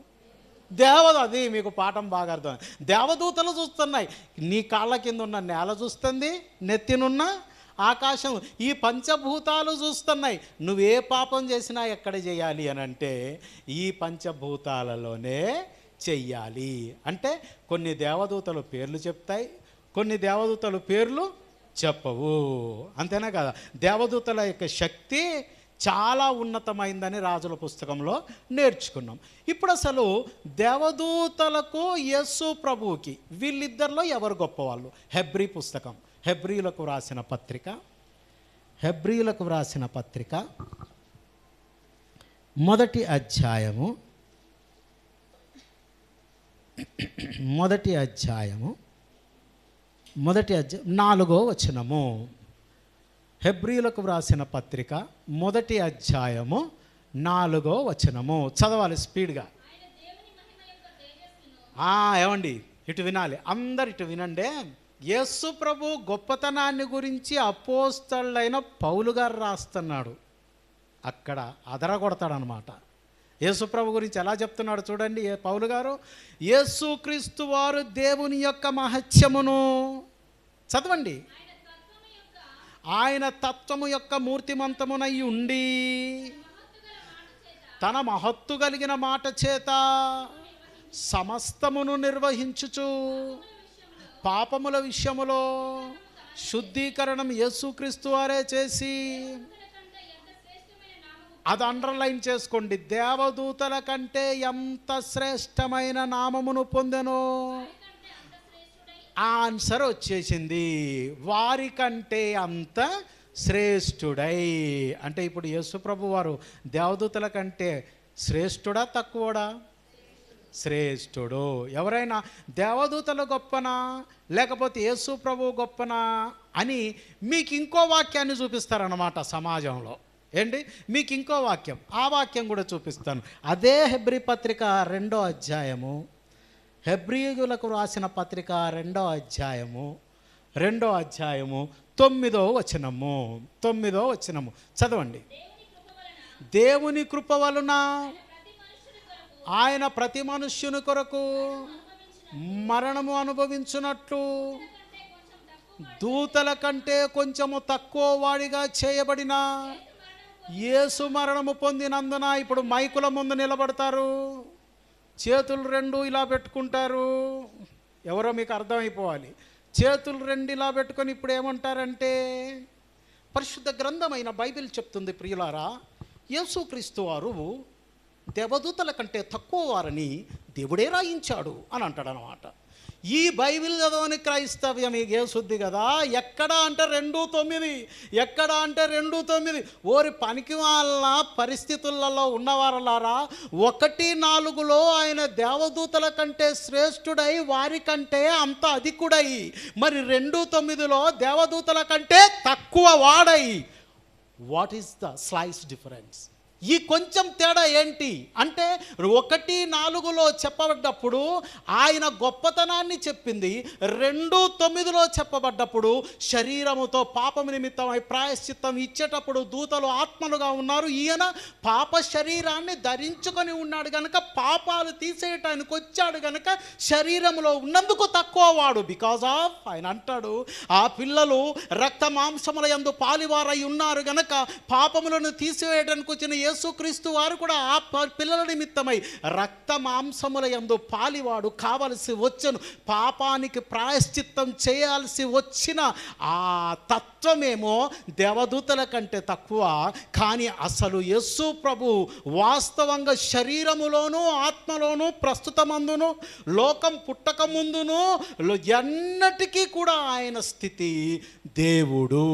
అది మీకు పాఠం బాగా అర్థం. దేవదూతలు చూస్తున్నాయి. నీ కాళ్ళ కింద ఉన్న నేల చూస్తుంది, నెత్తినున్న ఆకాశం, ఈ పంచభూతాలు చూస్తున్నాయి. నువ్వే పాపం చేసినా ఎక్కడ చేయాలి అని అంటే ఈ పంచభూతాలలోనే చెయ్యాలి. అంటే కొన్ని దేవదూతలు పేర్లు చెప్తాయి, కొన్ని దేవదూతలు పేర్లు చెప్పవు. అంతేనా కదా? దేవదూతల యొక్క శక్తి చాలా ఉన్నతమైందని రాజుల పుస్తకంలో నేర్చుకున్నాం. ఇప్పుడు అసలు దేవదూతలకు యేసు ప్రభువుకి వీళ్ళిద్దరిలో ఎవరు గొప్పవాళ్ళు? హెబ్రీ పుస్తకం, హెబ్రీలకు వ్రాసిన పత్రిక మొదటి అధ్యాయము 4వ వచనము. హెబ్రీలకు వ్రాసిన పత్రిక 1వ అధ్యాయము 4వ వచనము. చదవాలి స్పీడ్గా. ఏమండి ఇటు వినాలి, అందరు ఇటు వినండి. యేసు ప్రభు గొప్పతనాన్ని గురించి అపోస్తలుడైన పౌలు గారు రాస్తున్నాడు. అక్కడ అదరగొడతాడనమాట. యేసుప్రభు గురించి ఎలా చెప్తున్నాడు చూడండి పౌలు గారు. యేసుక్రీస్తు వారు దేవుని యొక్క మహత్యమును, చదవండి, ఆయన తత్వము యొక్క మూర్తిమంతమునై ఉండి తన మహత్తు కలిగిన మాట చేత సమస్తమును నిర్వహించుచు పాపముల విషయములో శుద్ధీకరణం యేసుక్రీస్తు వారే చేసి, అది అండర్లైన్ చేసుకోండి, దేవదూతల కంటే ఎంత శ్రేష్టమైన నామమును పొందెను. ఆన్సర్ వచ్చేసింది, వారికంటే అంత శ్రేష్ఠుడై. అంటే ఇప్పుడు యేసుప్రభు వారు దేవదూతల కంటే శ్రేష్ఠుడా తక్కువడా? శ్రేష్ఠుడు. ఎవరైనా దేవదూతలు గొప్పనా లేకపోతే యేసు ప్రభు గొప్పనా అని మీకు ఇంకో వాక్యాన్ని చూపిస్తారన్నమాట సమాజంలో. ఏంటి? మీకు ఇంకో వాక్యం, ఆ వాక్యం కూడా చూపిస్తాను. అదే హెబ్రీ పత్రిక 2వ అధ్యాయము, హెబ్రీయులకు రాసిన పత్రిక 2వ అధ్యాయము 2వ అధ్యాయము 9వ వచనము చదవండి. దేవుని కృప వలన ఆయన ప్రతి మనుష్యుని కొరకు మరణము అనుభవించున్నట్లు దూతల కంటే కొంచెము తక్కువ వాడిగా చేయబడిన యేసు మరణము పొందినందున ఇప్పుడు మైకుల ముందు నిలబడతారు, చేతులు 2 ఇలా పెట్టుకుంటారు. ఎవరో మీకు అర్థమైపోవాలి. చేతులు 2 ఇలా పెట్టుకొని ఇప్పుడు ఏమంటారంటే, పరిశుద్ధ గ్రంథమైన బైబిల్ చెప్తుంది ప్రియులారా, యేసుక్రీస్తు వారు దేవదూతల కంటే తక్కువ వారని దేవుడే రాయించాడు అని అంటాడు అన్నమాట. ఈ బైబిల్ చదవని క్రైస్తవ్యం ఏ శుద్ధి కదా. ఎక్కడ అంటే 2:9, ఎక్కడ అంటే 2:9. ఓరి పనికి వాళ్ళ పరిస్థితులలో ఉన్నవారలారా, 1:4లో ఆయన దేవదూతల కంటే శ్రేష్ఠుడై వారికంటే అంత అధికుడై, మరి 2:9లో దేవదూతల కంటే తక్కువ వాడై. What is the slice difference? ఈ కొంచెం తేడా ఏంటి అంటే, 1:4లో చెప్పబడ్డప్పుడు ఆయన గొప్పతనాన్ని చెప్పింది, 2:9లో చెప్పబడ్డప్పుడు శరీరముతో పాపము నిమిత్తమై ప్రాయశ్చిత్తం ఇచ్చేటప్పుడు దూతలు ఆత్మలుగా ఉన్నారు. ఈయన పాప శరీరాన్ని ధరించుకొని ఉన్నాడు కనుక, పాపాలు తీసేయటానికి వచ్చాడు కనుక శరీరంలో ఉన్నందుకు తక్కువ వాడు. బికాజ్ ఆఫ్ ఆయన అంటాడు, ఆ పిల్లలు రక్త మాంసముల యందు పాలివారై ఉన్నారు గనక పాపములను తీసివేయడానికి వచ్చిన యేసుక్రీస్తు వారు కూడా ఆ పిల్లల నిమిత్తమై రక్త మాంసముల యందు పాలివాడు కావలసి వచ్చను. పాపానికి ప్రాయశ్చిత్తం చేయాల్సి వచ్చిన ఆ తత్వమేమో దేవదూతల కంటే తక్కువ. కానీ అసలు యేసు ప్రభు వాస్తవంగా శరీరములోను ఆత్మలోను ప్రస్తుతమందును లోకం పుట్టక ముందును ఎన్నటికీ కూడా ఆయన స్థితి దేవుడు.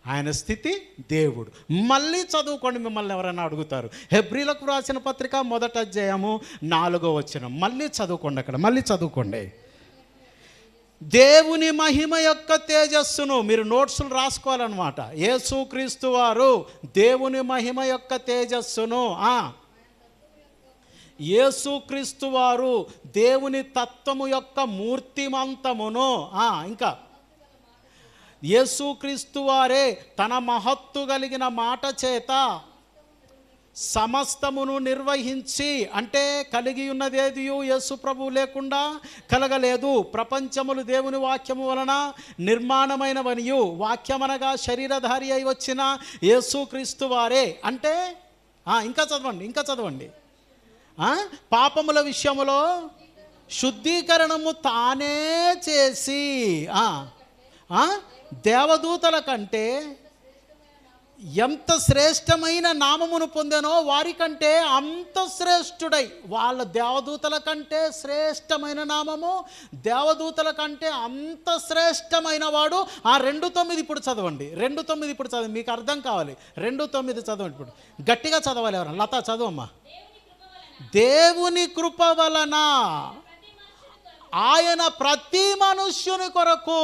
ఆయన స్థితి దేవుడు. మళ్ళీ చదువుకోండి, మిమ్మల్ని ఎవరైనా అడుగుతారు. హెబ్రీలకు రాసిన పత్రిక 1వ అధ్యాయము 4వ వచనం మళ్ళీ చదువుకోండి. అక్కడ మళ్ళీ చదువుకోండి. దేవుని మహిమ యొక్క తేజస్సును, మీరు నోట్స్లు రాసుకోవాలన్నమాట. యేసుక్రీస్తు వారు దేవుని మహిమ యొక్క తేజస్సును, యేసుక్రీస్తు వారు దేవుని తత్వము యొక్క మూర్తిమంతమును, ఇంకా యేసుక్రీస్తు వారే తన మహత్తు కలిగిన మాట చేత సమస్తమును నిర్వహించి, అంటే కలిగి ఉన్నదేదియు యేసు ప్రభు లేకుండా కలగలేదు. ప్రపంచములు దేవుని వాక్యము వలన నిర్మాణమైనవనియు, వాక్యమనగా శరీరధారి అయి వచ్చిన యేసుక్రీస్తు వారే. అంటే ఇంకా చదవండి. పాపముల విషయములో శుద్ధీకరణము తానే చేసి దేవదూతల కంటే ఎంత శ్రేష్టమైన నామమును పొందానో వారికంటే అంత శ్రేష్ఠుడై, వాళ్ళ దేవదూతల కంటే శ్రేష్టమైన నామము, దేవదూతల కంటే అంత శ్రేష్టమైన వాడు. 2:9 ఇప్పుడు చదవండి. 2:9 ఇప్పుడు చదవండి, మీకు అర్థం కావాలి. 2:9 చదవండి. ఇప్పుడు గట్టిగా చదవాలి. ఎవరన్నా లత చదవమ్మా. దేవుని కృప వలన ఆయన ప్రతి మనుష్యుని కొరకు,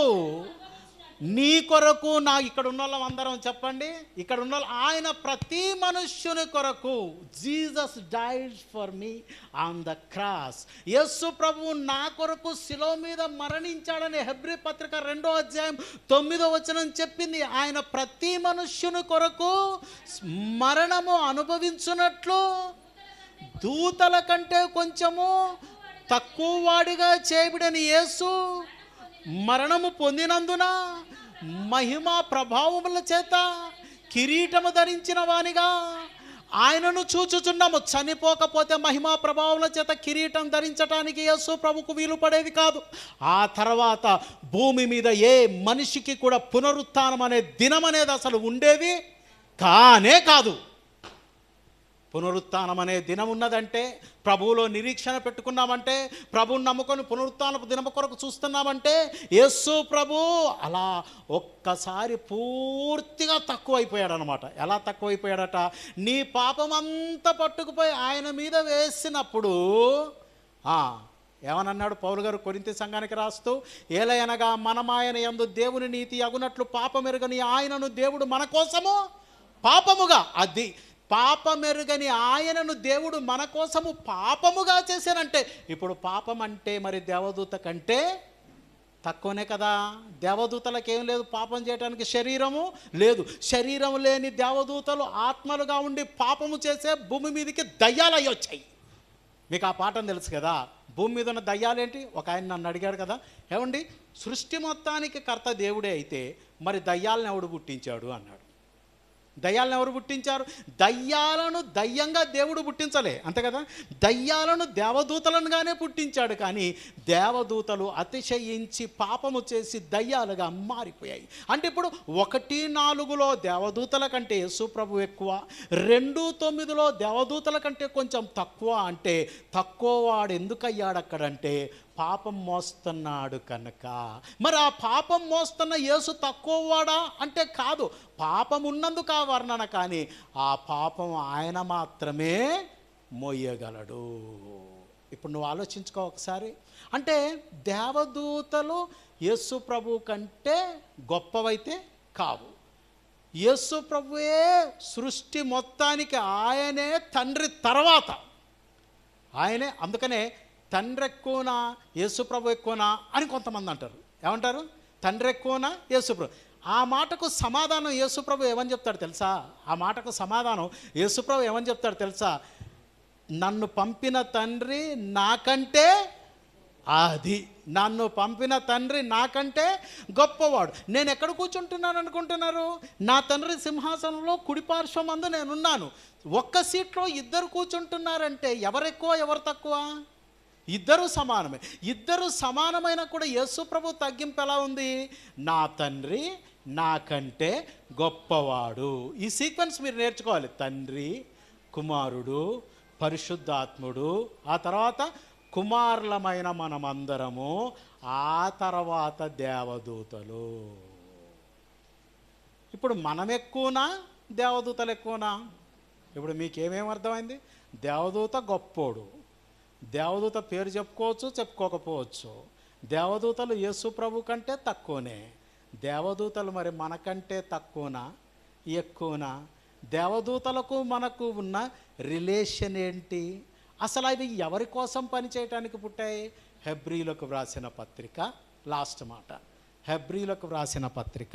నీ కొరకు, నా ఇక్కడ ఉన్న వాళ్ళం అందరం చెప్పండి, ఇక్కడ ఉన్న ఆయన ప్రతి మనుష్యుని కొరకు, Jesus died for me on the cross. Yesu ప్రభువు నా కొరకు శిలువ మీద మరణించాడని హెబ్రీ పత్రిక 2వ అధ్యాయం 9వ వచనం చెప్పింది. ఆయన ప్రతి మనుష్యుని కొరకు మరణము అనుభవించున్నట్లు దూతల కంటే కొంచెము తక్కువ వాడిగా చేయబడిన యేసు మరణము పొందినందున మహిమా ప్రభావముల చేత కిరీటము ధరించిన వానిగా ఆయనను చూచుచున్నాము. చనిపోకపోతే మహిమా ప్రభావముల చేత కిరీటం ధరించడానికి యేసు ప్రభుకు వీలు పడేది కాదు. ఆ తర్వాత భూమి మీద ఏ మనిషికి కూడా పునరుత్థానం అనే దినం అనేది అసలు ఉండేది కానే కాదు. పునరుత్థానం అనే దినం ఉన్నదంటే, ప్రభువులో నిరీక్షణ పెట్టుకున్నామంటే, ప్రభువుని నమ్ముకొని పునరుత్థానపు దినము కొరకు చూస్తున్నామంటే, యేసు ప్రభు అలా ఒక్కసారి పూర్తిగా తక్కువైపోయాడు అనమాట. ఎలా తక్కువైపోయాడట? నీ పాపమంతా పట్టుకుపోయి ఆయన మీద వేసినప్పుడు ఏమనన్నాడు పౌలు గారు కొరింథీ సంఘానికి రాస్తూ, ఏలయనగా మనమాయన యందు దేవుని నీతి అగునట్లు పాపమెరుగని ఆయనను దేవుడు మన కోసము పాపముగా, అది పాపమెరుగని ఆయనను దేవుడు మన కోసము పాపముగా చేశానంటే, ఇప్పుడు పాపం అంటే మరి దేవదూత కంటే తక్కువనే కదా. దేవదూతలకు ఏం లేదు, పాపం చేయడానికి శరీరము లేదు. శరీరం లేని దేవదూతలు ఆత్మలుగా ఉండి పాపము చేసే భూమి మీదకి దయ్యాలు అయ్యి వచ్చాయి. మీకు ఆ పాఠం తెలుసు కదా. భూమి మీద ఉన్న దయ్యాలేంటి? ఒక ఆయన నన్ను అడిగాడు కదా, ఏమండి సృష్టి మొత్తానికి కర్త దేవుడే అయితే మరి దయ్యాలను ఎవడు పుట్టించాడు అన్నాడు. దయ్యాలను ఎవరు పుట్టించారు? దయ్యాలను దయ్యంగా దేవుడు పుట్టించలే, అంతే కదా. దయ్యాలను దేవదూతలనుగానే పుట్టించాడు. కానీ దేవదూతలు అతిశయించి పాపము చేసి దయ్యాలుగా మారిపోయాయి. అంటే ఇప్పుడు 1:4 దేవదూతల కంటే యేసు ప్రభు ఎక్కువ, 2:9 దేవదూతల కంటే కొంచెం తక్కువ. అంటే తక్కువ వాడు ఎందుకు అయ్యాడు అక్కడంటే పాపం మోస్తున్నాడు కనుక. మరి ఆ పాపం మోస్తున్న యేసు తక్కువ వాడా అంటే కాదు, పాపం ఉన్నందుకు ఆ వర్ణన. కానీ ఆ పాపం ఆయన మాత్రమే మోయగలడు. ఇప్పుడు నువ్వు ఆలోచించుకో ఒకసారి. అంటే దేవదూతలు యేసు ప్రభు కంటే గొప్పవైతే కావు. యేసు ప్రభువే సృష్టి మొత్తానికి ఆయనే తండ్రి తర్వాత ఆయనే. అందుకనే తండ్రి ఎక్కువనా యేసుప్రభు ఎక్కువనా అని కొంతమంది అంటారు. ఏమంటారు? తండ్రి ఎక్కువనా యేసుప్రభు. ఆ మాటకు సమాధానం యేసుప్రభు ఏమని చెప్తాడు తెలుసా? ఆ మాటకు సమాధానం యేసుప్రభు ఏమని చెప్తాడు తెలుసా? నన్ను పంపిన తండ్రి నాకంటే, అది నన్ను పంపిన తండ్రి నాకంటే గొప్పవాడు. నేను ఎక్కడ కూర్చుంటున్నాను అనుకుంటున్నారు? నా తండ్రి సింహాసనంలో కుడిపార్శ్వమందు నేనున్నాను. ఒక్క సీట్లో ఇద్దరు కూర్చుంటున్నారంటే ఎవరు ఎక్కువ ఎవరు తక్కువ? ఇద్దరు సమానమే. ఇద్దరు సమానమైన కూడా యేసు ప్రభు తగ్గింపు ఎలా ఉంది? నా తండ్రి నాకంటే గొప్పవాడు. ఈ సీక్వెన్స్ మీరు నేర్చుకోవాలి. తండ్రి, కుమారుడు, పరిశుద్ధాత్ముడు, ఆ తర్వాత కుమారులమైన మనమందరము, ఆ తర్వాత దేవదూతలు. ఇప్పుడు మనం ఎక్కువనా దేవదూతలు ఎక్కువనా? ఇప్పుడు మీకేమేమి అర్థమైంది? దేవదూత గొప్పోడు, దేవదూత పేరు చెప్పుకోవచ్చు చెప్పుకోకపోవచ్చు. దేవదూతలు యేసు ప్రభు కంటే తక్కువనే. దేవదూతలు మరి మనకంటే తక్కువనా ఎక్కువనా? దేవదూతలకు మనకు ఉన్న రిలేషన్ ఏంటి? అసలు అవి ఎవరి కోసం పనిచేయటానికి పుట్టాయి? హెబ్రీలకు వ్రాసిన పత్రిక, లాస్ట్ మాట, హెబ్రీలకు వ్రాసిన పత్రిక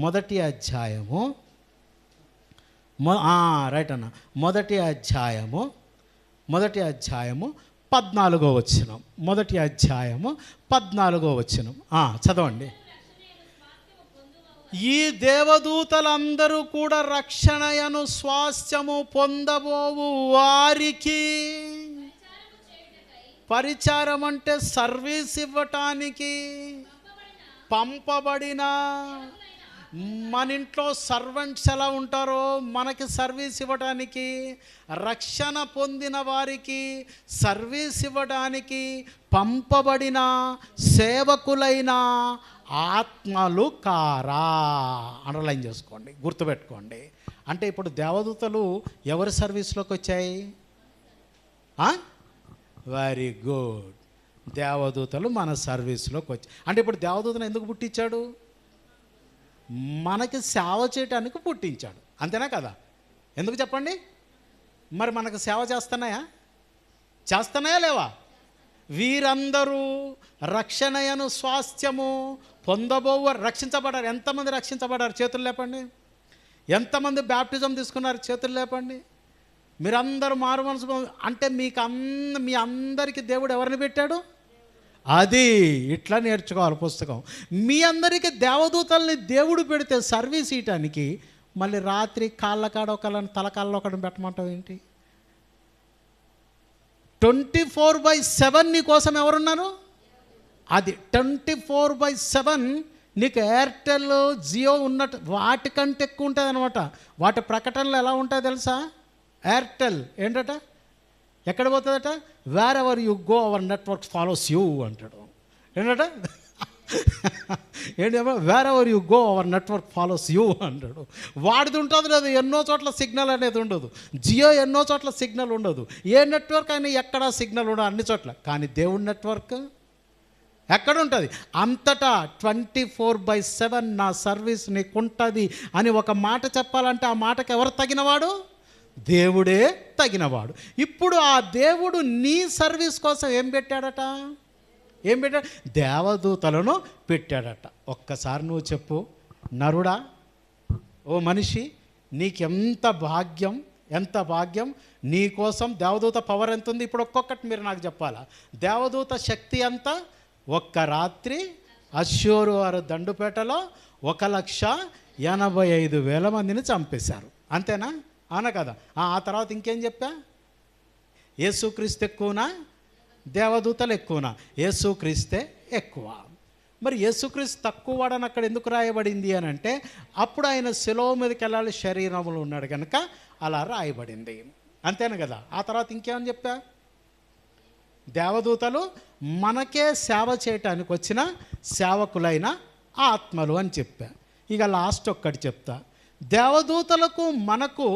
1వ అధ్యాయము, రైట్ అన్న, 1వ అధ్యాయము 14వ వచనం. 1వ అధ్యాయము 14వ వచనం చదవండి. ఈ దేవదూతలందరూ కూడా రక్షణయను స్వాస్థ్యము పొందబోవు వారికి, పరిచారం అంటే సర్వీస్ ఇవ్వటానికి పంపబడిన, మన ఇంట్లో సర్వెంట్స్ ఎలా ఉంటారో మనకి సర్వీస్ ఇవ్వడానికి, రక్షణ పొందిన వారికి సర్వీస్ ఇవ్వడానికి పంపబడిన సేవకులైన ఆత్మలు కారా. అండర్లైన్ చేసుకోండి, గుర్తుపెట్టుకోండి. అంటే ఇప్పుడు దేవదూతలు ఎవరి సర్వీస్లోకి వచ్చాయి? వెరీ గుడ్, దేవదూతలు మన సర్వీస్లోకి వచ్చాయి. అంటే ఇప్పుడు దేవదూతను ఎందుకు పుట్టించాడు? మనకి సేవ చేయటానికి పుట్టించాడు, అంతేనా కదా? ఎందుకు చెప్పండి? మరి మనకు సేవ చేస్తున్నాయా లేవా? వీరందరూ రక్షణయను స్వాస్థ్యము పొందబోవారు. రక్షించబడ్డారు. ఎంతమంది రక్షించబడ్డారు? చేతులు లేపండి. ఎంతమంది బ్యాప్టిజం తీసుకున్నారు? చేతులు లేపండి. మీరందరూ మారు మనసు అంటే మీ అందరికీ దేవుడు ఎవరిని పెట్టాడు? అది ఇట్లా నేర్చుకోవాలి పుస్తకం. మీ అందరికీ దేవదూతల్ని దేవుడు పెడితే సర్వీస్ ఇయటానికి మళ్ళీ రాత్రి కాళ్ళకాడ ఒకళ్ళని తలకాళ్ళలో ఒకరిని పెట్టమంటావు ఏంటి? 24/7 నీ కోసం ఎవరున్నారు? అది 24/7 నీకు ఎయిర్టెల్, జియో ఉన్నట్టు వాటికంటే ఎక్కువ ఉంటుంది అనమాట. వాటి ప్రకటనలు ఎలా ఉంటాయో తెలుసా? ఎయిర్టెల్ ఏంటట, ఎక్కడ పోతుందట? Wherever you go our network follows you అంటాడు. ఏంటట? ఏంటమ్మా? Wherever you go our network follows you అంటాడు. వాడిది ఉంటుంది లేదు, ఎన్నో చోట్ల సిగ్నల్ అనేది ఉండదు. జియో ఎన్నో చోట్ల సిగ్నల్ ఉండదు. ఏ నెట్వర్క్ అయినా ఎక్కడా సిగ్నల్ ఉండదు అన్ని చోట్ల. కానీ దేవుడి నెట్వర్క్ ఎక్కడ ఉంటుంది? అంతటా 24/7 నా సర్వీస్ నీకు ఉంటుంది అని ఒక మాట చెప్పాలంటే ఆ మాటకి ఎవరు తగినవాడు? దేవుడే తగినవాడు. ఇప్పుడు ఆ దేవుడు నీ సర్వీస్ కోసం ఏం పెట్టాడట? ఏం పెట్టాడు? దేవదూతలను పెట్టాడట. ఒక్కసారి నువ్వు చెప్పు, నరుడా, ఓ మనిషి, నీకెంత భాగ్యం, ఎంత భాగ్యం. నీ కోసం దేవదూత పవర్ ఎంత ఉంది? ఇప్పుడు ఒక్కొక్కటి మీరు నాకు చెప్పాలా. దేవదూత శక్తి ఎంత? ఒక్క రాత్రి అశ్షూరు వారు దండుపేటలో 1,85,000 మందిని చంపేశారు. అంతేనా? అవునా కదా? ఆ తర్వాత ఇంకేం చెప్పా? యేసుక్రీస్తు ఎక్కువనా, దేవదూతలు ఎక్కువనా? యేసుక్రీస్తే ఎక్కువ. మరి యేసుక్రీస్తు తక్కువ వాడని అక్కడ ఎందుకు రాయబడింది అని అంటే, అప్పుడు ఆయన శిలువ మీదకి వెళ్ళాలి, శరీరంలో ఉన్నాడు కనుక అలా రాయబడింది. అంతేనా కదా? ఆ తర్వాత ఇంకేమని చెప్పా? దేవదూతలు మనకే సేవ చేయటానికి వచ్చిన సేవకులైన ఆత్మలు అని చెప్పా. ఇక లాస్ట్ ఒక్కటి చెప్తా. దేవదూతలకు మనకు,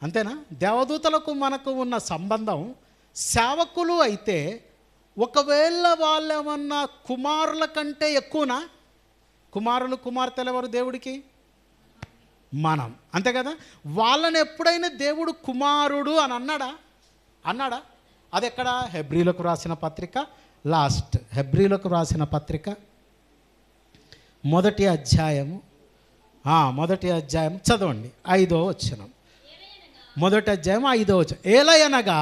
అంతేనా, దేవదూతలకు మనకు ఉన్న సంబంధం సేవకులు అయితే, ఒకవేళ వాళ్ళేమన్నా కుమారుల కంటే ఎక్కువనా? కుమారులు కుమార్తెలు ఎవరు దేవుడికి? మనం, అంతే కదా? వాళ్ళని ఎప్పుడైనా దేవుడు కుమారుడు అని అన్నాడా? అది ఎక్కడ? హెబ్రీలకు రాసిన పత్రిక, లాస్ట్ హెబ్రీలకు రాసిన పత్రిక మొదటి అధ్యాయము చదవండి, 5వ వచనం. మొదటి అధ్యాయం 5వ వచనం. ఏలయనగా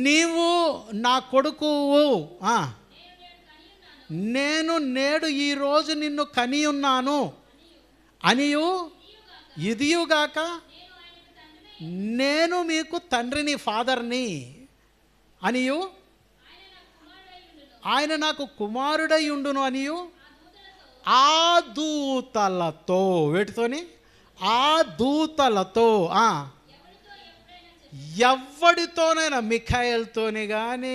నీవు నా కొడుకువు, నేను నేడు ఈరోజు నిన్ను కని ఉన్నాను అనియు, ఇదియుగాక నేను మీకు తండ్రిని, ఫాదర్ని అనియు, ఆయన నాకు కుమారుడై ఉండును అనియు, ఆ దూతలతో, వేటితోని? ఆ దూతలతో, ఎవడితోనైనా, మిఖాయిల్తోని కానీ,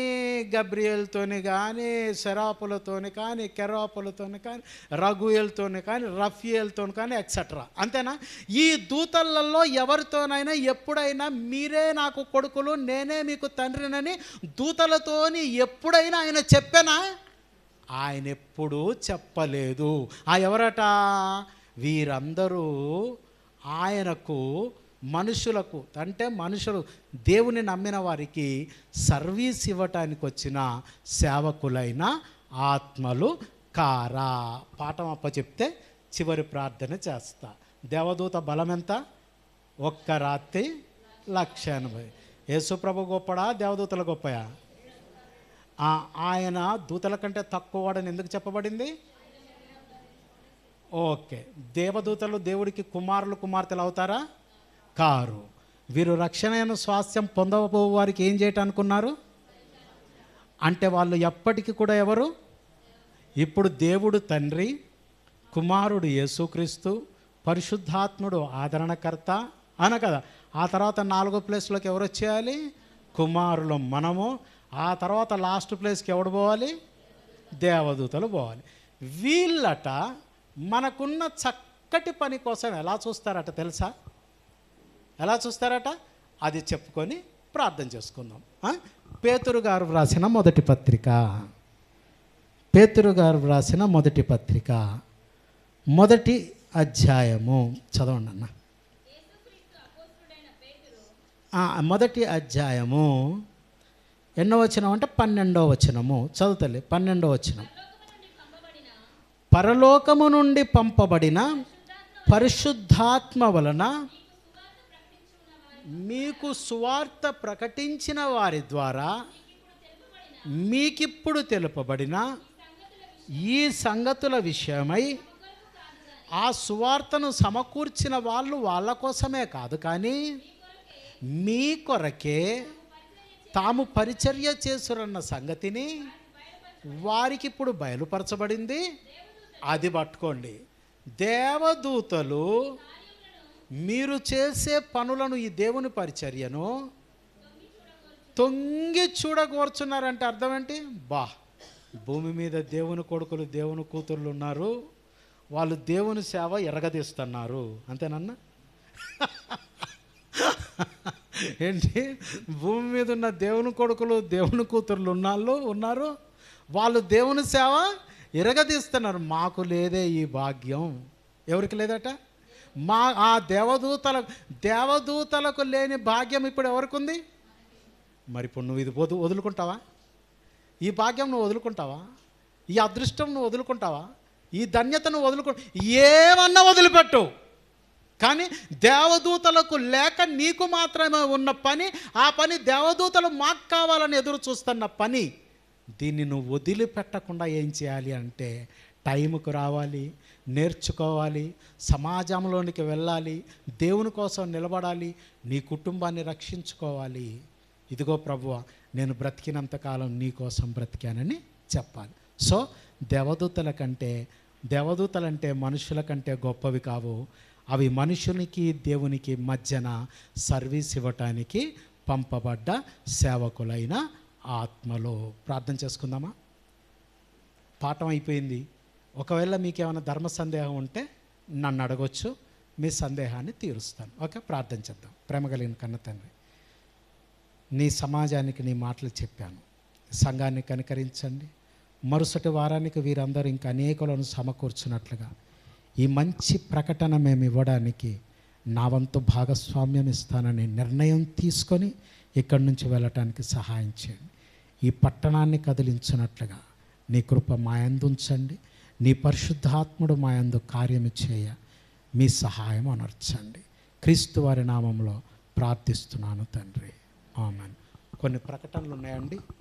గబ్రియేల్తోని కానీ, సెరాపులతోని కానీ, కెరాపులతోని కానీ, రఘుయేల్తోని కానీ, రఫియేల్తోని కానీ, ఎక్సెట్రా. అంతేనా? ఈ దూతలలో ఎవరితోనైనా ఎప్పుడైనా మీరే నాకు కొడుకులు, నేనే మీకు తండ్రినని దూతలతోని ఎప్పుడైనా ఆయన చెప్పానా? ఆయన ఎప్పుడూ చెప్పలేదు. ఎవరట? వీరందరూ ఆయనకు, మనుషులకు, అంటే మనుషులు దేవుని నమ్మిన వారికి సర్వీస్ ఇవ్వటానికి వచ్చిన సేవకులైన ఆత్మలు కారా. పాఠం అప్పచెప్తే చివరి ప్రార్థన చేస్తా. దేవదూత బలం ఎంత? ఒక్క రాత్రి 1,80,000. యేసుప్రభు గొప్పడా, దేవదూతల గొప్పయా? ఆయన దూతల కంటే తక్కువ వాడని ఎందుకు చెప్పబడింది? ఓకే, దేవదూతలు దేవుడికి కుమారులు కుమార్తెలు అవుతారా? కారు. వీరు రక్షణ స్వాస్థ్యం పొందబో వారికి ఏం చేయటానుకున్నారు అంటే, వాళ్ళు ఎప్పటికీ కూడా ఎవరు? ఇప్పుడు దేవుడు తండ్రి, కుమారుడు యేసుక్రీస్తు, పరిశుద్ధాత్ముడు ఆదరణకర్త అన కదా. ఆ తర్వాత 4వ ప్లేస్లోకి ఎవరు వచ్చేయాలి? కుమారులు మనము. ఆ తర్వాత లాస్ట్ ప్లేస్కి ఎవడు పోవాలి? దేవదూతలు పోవాలి. వీళ్ళట మనకున్న చక్కటి పని కోసం ఎలా చూస్తారట తెలుసా? ఎలా చూస్తారట? అది చెప్పుకొని ప్రార్థన చేసుకుందాం. పేతురు గారు వ్రాసిన మొదటి పత్రిక, మొదటి అధ్యాయము చదవండి అన్న. మొదటి అధ్యాయము ఎన్నో వచనం అంటే 12వ వచనము చదువుతలే. 12వ వచనం. పరలోకము నుండి పంపబడిన పరిశుద్ధాత్మ వలన మీకు సువార్త ప్రకటించిన వారి ద్వారా మీకిప్పుడు తెలుపబడిన ఈ సంగతుల విషయమై ఆ సువార్తను సమకూర్చిన వాళ్ళు వాళ్ళ కోసమే కాదు, కానీ మీ కొరకే తాము పరిచర్య చేసురన్న సంగతిని వారికి ఇప్పుడు బయలుపరచబడింది. అది పట్టుకోండి. దేవదూతలు మీరు చేసే పనులను, ఈ దేవుని పరిచర్యను తొంగి చూడకూర్చున్నారంటే అర్థం ఏంటి? భూమి మీద దేవుని కొడుకులు, దేవుని కూతుర్లు ఉన్నారు, వాళ్ళు దేవుని సేవ ఎరగదీస్తున్నారు. అంతేనన్నా? ఏంటి? భూమి మీద ఉన్న దేవుని కొడుకులు, దేవుని కూతుర్లు ఉన్నారు, వాళ్ళు దేవుని సేవ ఎరగదీస్తున్నారు. మాకు లేదే ఈ భాగ్యం. ఎవరికి లేదట? ఆ దేవదూతలకు లేని భాగ్యం ఇప్పుడు ఎవరికి ఉంది? మరి ఇప్పుడు నువ్వు ఇది వదులుకుంటావా? ఈ భాగ్యం నువ్వు వదులుకుంటావా? ఈ అదృష్టం నువ్వు వదులుకుంటావా? ఈ ధన్యతను ఏమన్నా వదిలిపెట్టు. కానీ దేవదూతలకు లేక నీకు మాత్రమే ఉన్న పని, ఆ పని దేవదూతలు మాకు కావాలని ఎదురు చూస్తున్న పని, దీన్ని నువ్వు వదిలిపెట్టకుండా ఏం చేయాలి అంటే టైంకు రావాలి, నేర్చుకోవాలి, సమాజంలోనికి వెళ్ళాలి, దేవుని కోసం నిలబడాలి, నీ కుటుంబాన్ని రక్షించుకోవాలి. ఇదిగో ప్రభువా, నేను బ్రతికినంతకాలం నీ కోసం బ్రతికానని చెప్పాలి. సో దేవదూతలంటే మనుషుల కంటే గొప్పవి కావు. అవి మనుషునికి దేవునికి మధ్యన సర్వీస్ ఇవ్వటానికి పంపబడ్డ సేవకులైన ఆత్మలో. ప్రార్థన చేసుకుందామా? పాఠం అయిపోయింది. ఒకవేళ మీకు ఏమైనా ధర్మ సందేహం ఉంటే నన్ను అడగొచ్చు, మీ సందేహాన్ని తీరుస్తాను. ఓకే, ప్రార్థన చేద్దాం. ప్రేమ కలిగిన కన్న తండ్రి, నీ సమాజానికి నీ మాటలు చెప్పాను, సంఘాన్ని కనికరించండి. మరుసటి వారానికి వీరందరూ ఇంకా అనేకులను సమకూర్చున్నట్లుగా ఈ మంచి ప్రకటన మేము ఇవ్వడానికి నా వంతు భాగస్వామ్యం ఇస్తానని నిర్ణయం తీసుకొని ఇక్కడి నుంచి వెళ్ళటానికి సహాయం చేయండి. ఈ పట్టణాన్ని కదిలించినట్లుగా నీ కృప మాయందు ఉంచండి. నీ పరిశుద్ధాత్ముడు మాయందు కార్యము చేయ మీ సహాయం అనర్చండి. క్రీస్తు వారి నామంలో ప్రార్థిస్తున్నాను తండ్రి, ఆమేన్. కొన్ని ప్రకటనలు ఉన్నాయండి.